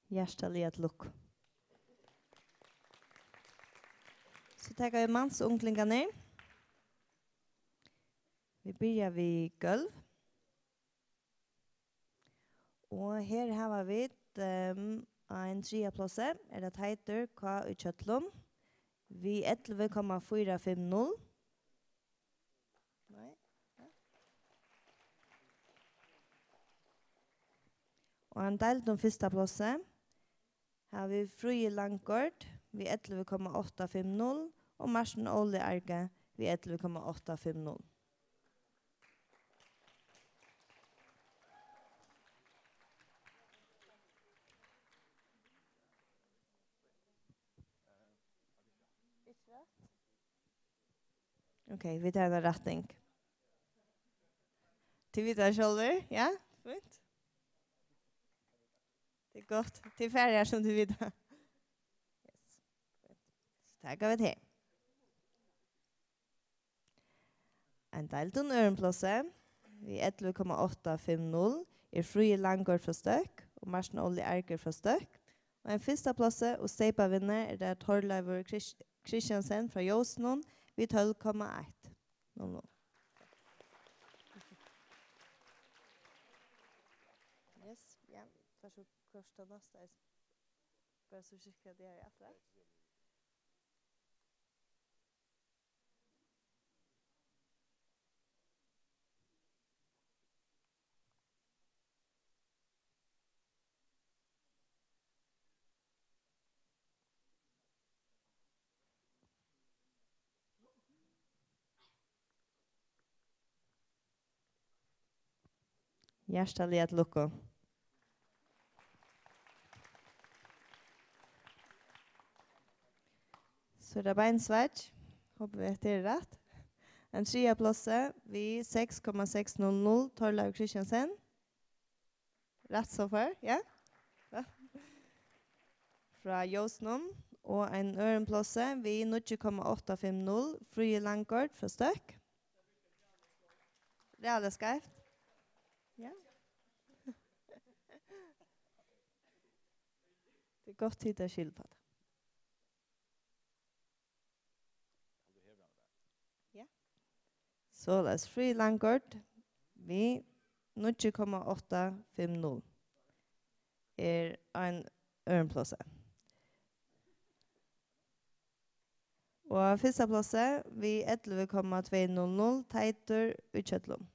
Hjertelig et lukk. Så tar vi mans og unglingene. Vi begynner ved gulv. Og her har vi en tredjeplass. Er det heter K i Kjøttlom. Vi 11,450. Nei. Og en delt om første plasset. Har vi Frøye Langkort ved 11,850 og Marsen Ole Arge ved 11,850. Ok, vi tar en retning. Till vidare själva, ja? Fint. Det är gott. Till färger som du vet. Yes. Tack av det. En del till öronplåse. Vi 11,850 är fri Langård från Stök och Marsen Olli Erker från Stök. Och en första plåse och Steipa vinner är det Torleivur Kristiansen från Josnon vid 12,1. Yes, ja. Varsågod första nästa. Bara så kika det är efter. Hjärtaliga att lucka. Så det är bara en svärd. Hoppas vi att det är rätt. En trea plåse vid 6,600 Torleif Kristiansen. Rätt så för, ja? Ja. Från Josnum. Och en öronplåse vid 9,850 Frie Langård från Stök. Det är alldeles skarpt. Ja. Det är gott tid att skilpa. Ja. Så läs Frie Langård vid 9,850 är en öronplåse. Og första plåse vi 11,200 Teitur Utkötlum.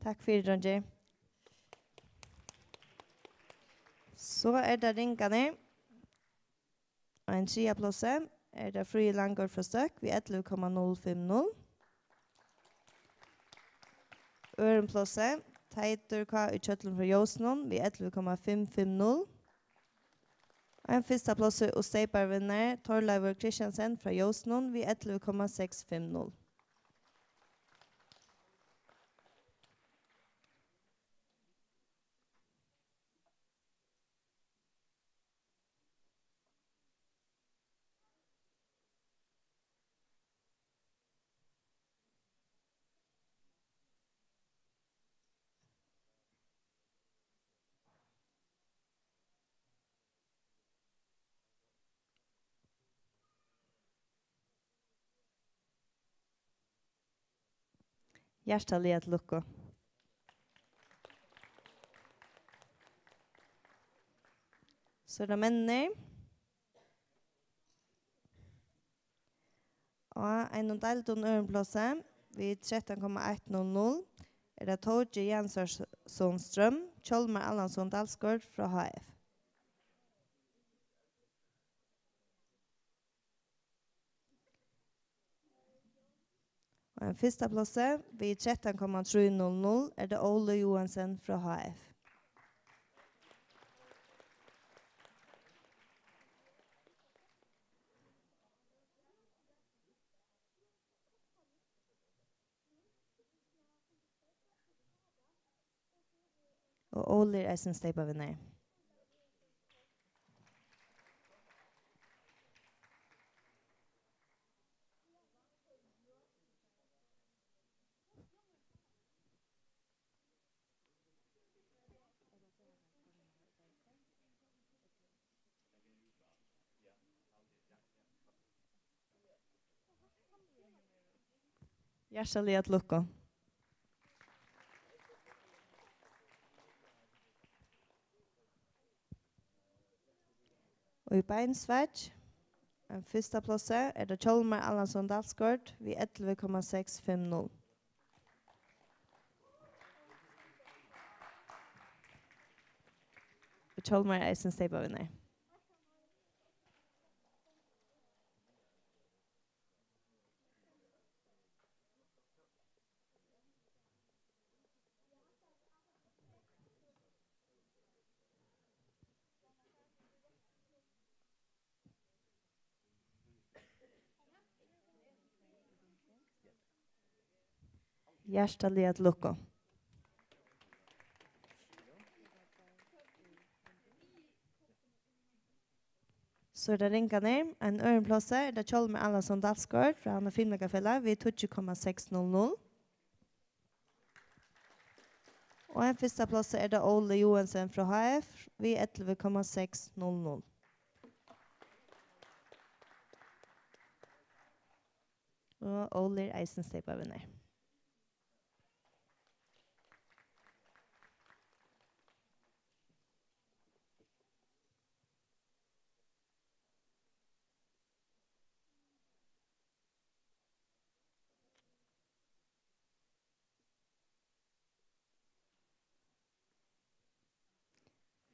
Tack för det, Roger. Så är det ringarna. Och en trea plåse är det Frie Langård från Stök vid 11,050. Öronplåse Teitur K. Utkötlum från Josnon vid 11,550. Och en första plåse och Steipar vinner Torleivur Kristiansen från Josnon vid 11,650. Hjärtaliga till lucka. Så det männer. Och en delton öronplåse vid 13,100 är det Torge Jansson Ström, Kjolmar Allansson Dalsgård från HF. Och en första plåse vid 13,300 är det Ole Johansen från HF. Och Ole är sin Steipa vinner. Hjärtligt lucka. Og i beinsvetsj, en fyrsta plåse, det Kjolmar Allansson Dalsgård vid 11,650. Og Kjolmar Eisen Steipa vinner. Hjärtligt lucka. Så det ringer ner. En ørenplåse det Kjolmar Allansson Dalsgård fra Anna Filmegafella vid 20,600. Og en første plass det Ole Johansen fra HF vid 11,600. Og Ole Eisensteipa vinner.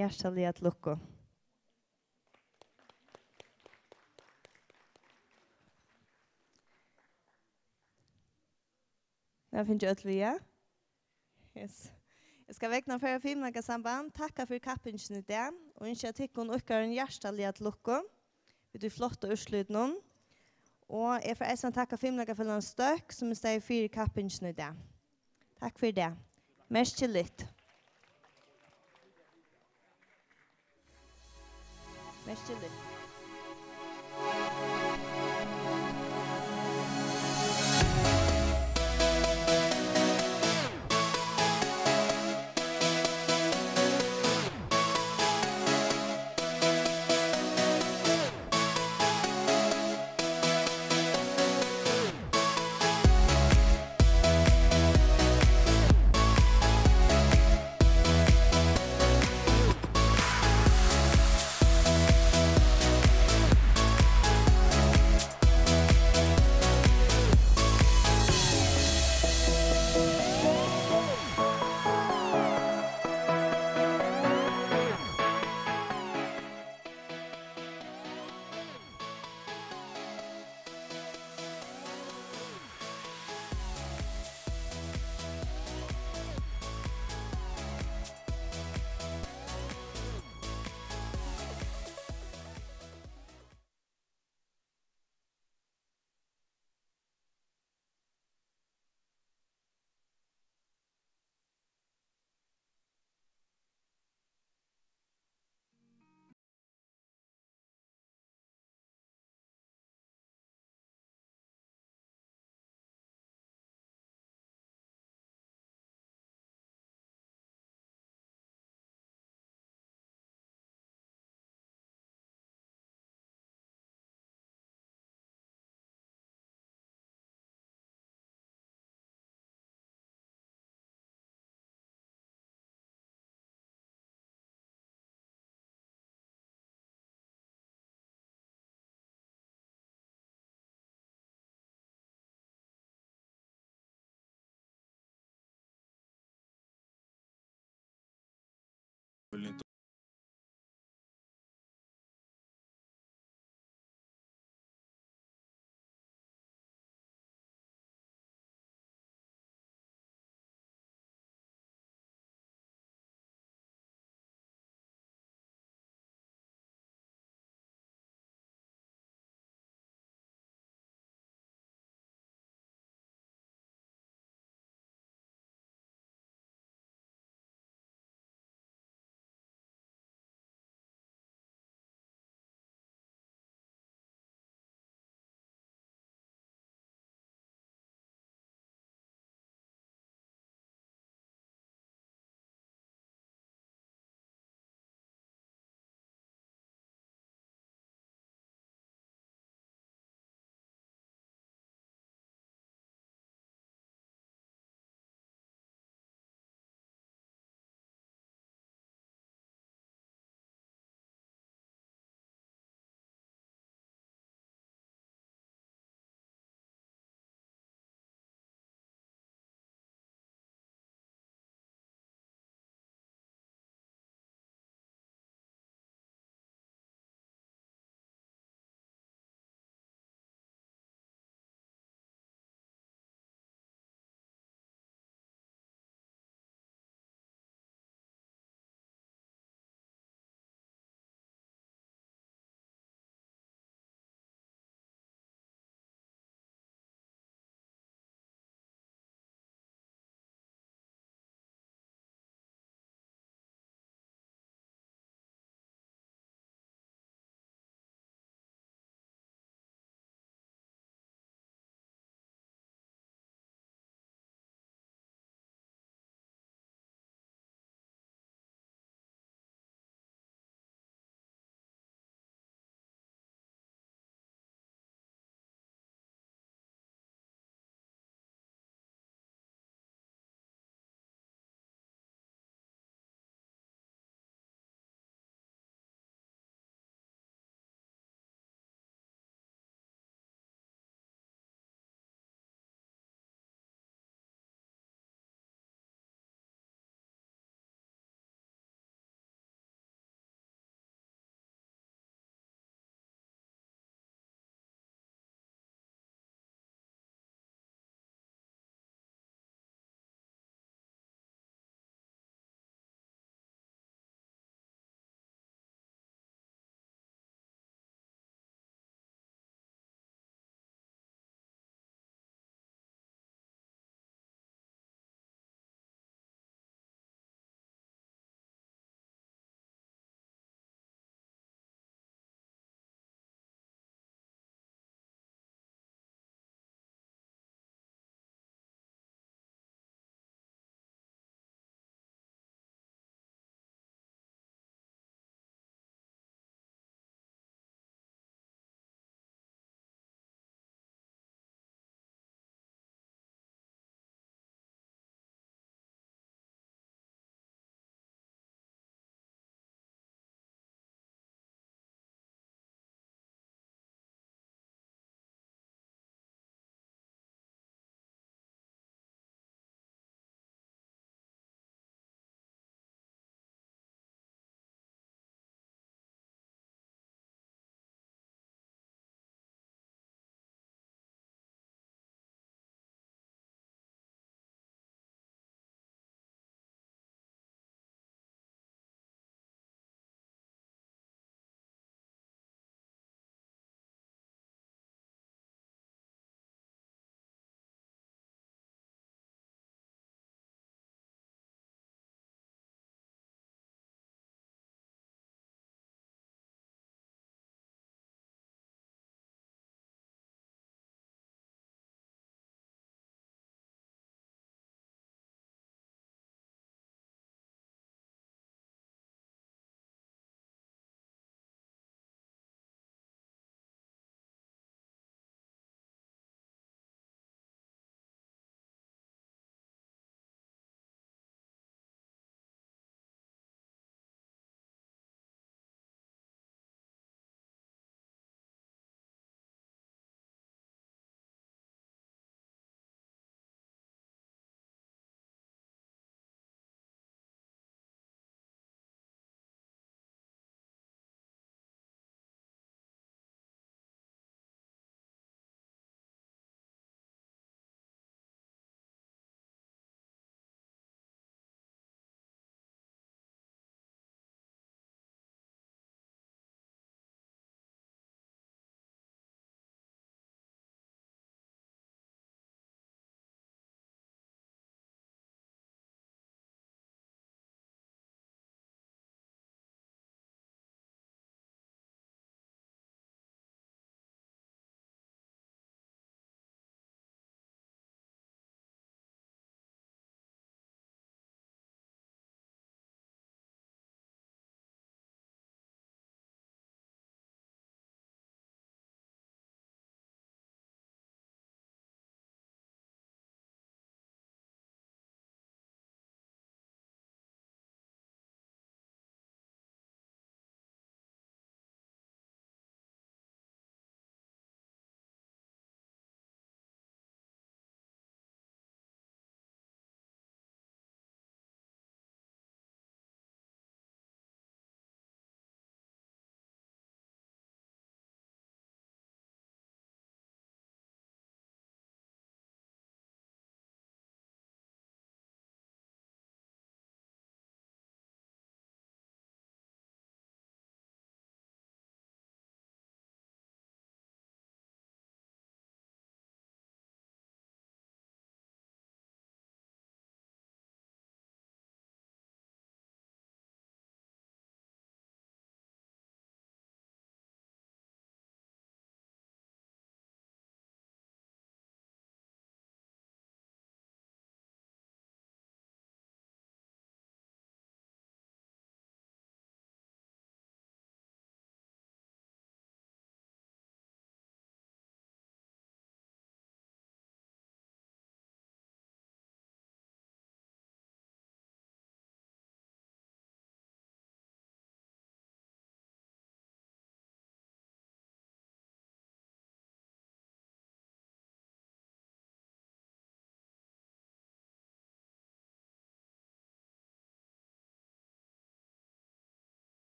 Hjärtligt lucka. Jag finns ju ötliga. Yes. Jag ska väckna för filmliga samband. Tacka för kappingen i det. Och önska till kon och en hjärtligt lucka. Vid du flott och urslut någon. Och jag får även tacka filmliga för en stök som är för kappingen i det. Tack för det. Mest till lite. Mest till lite. Vill inte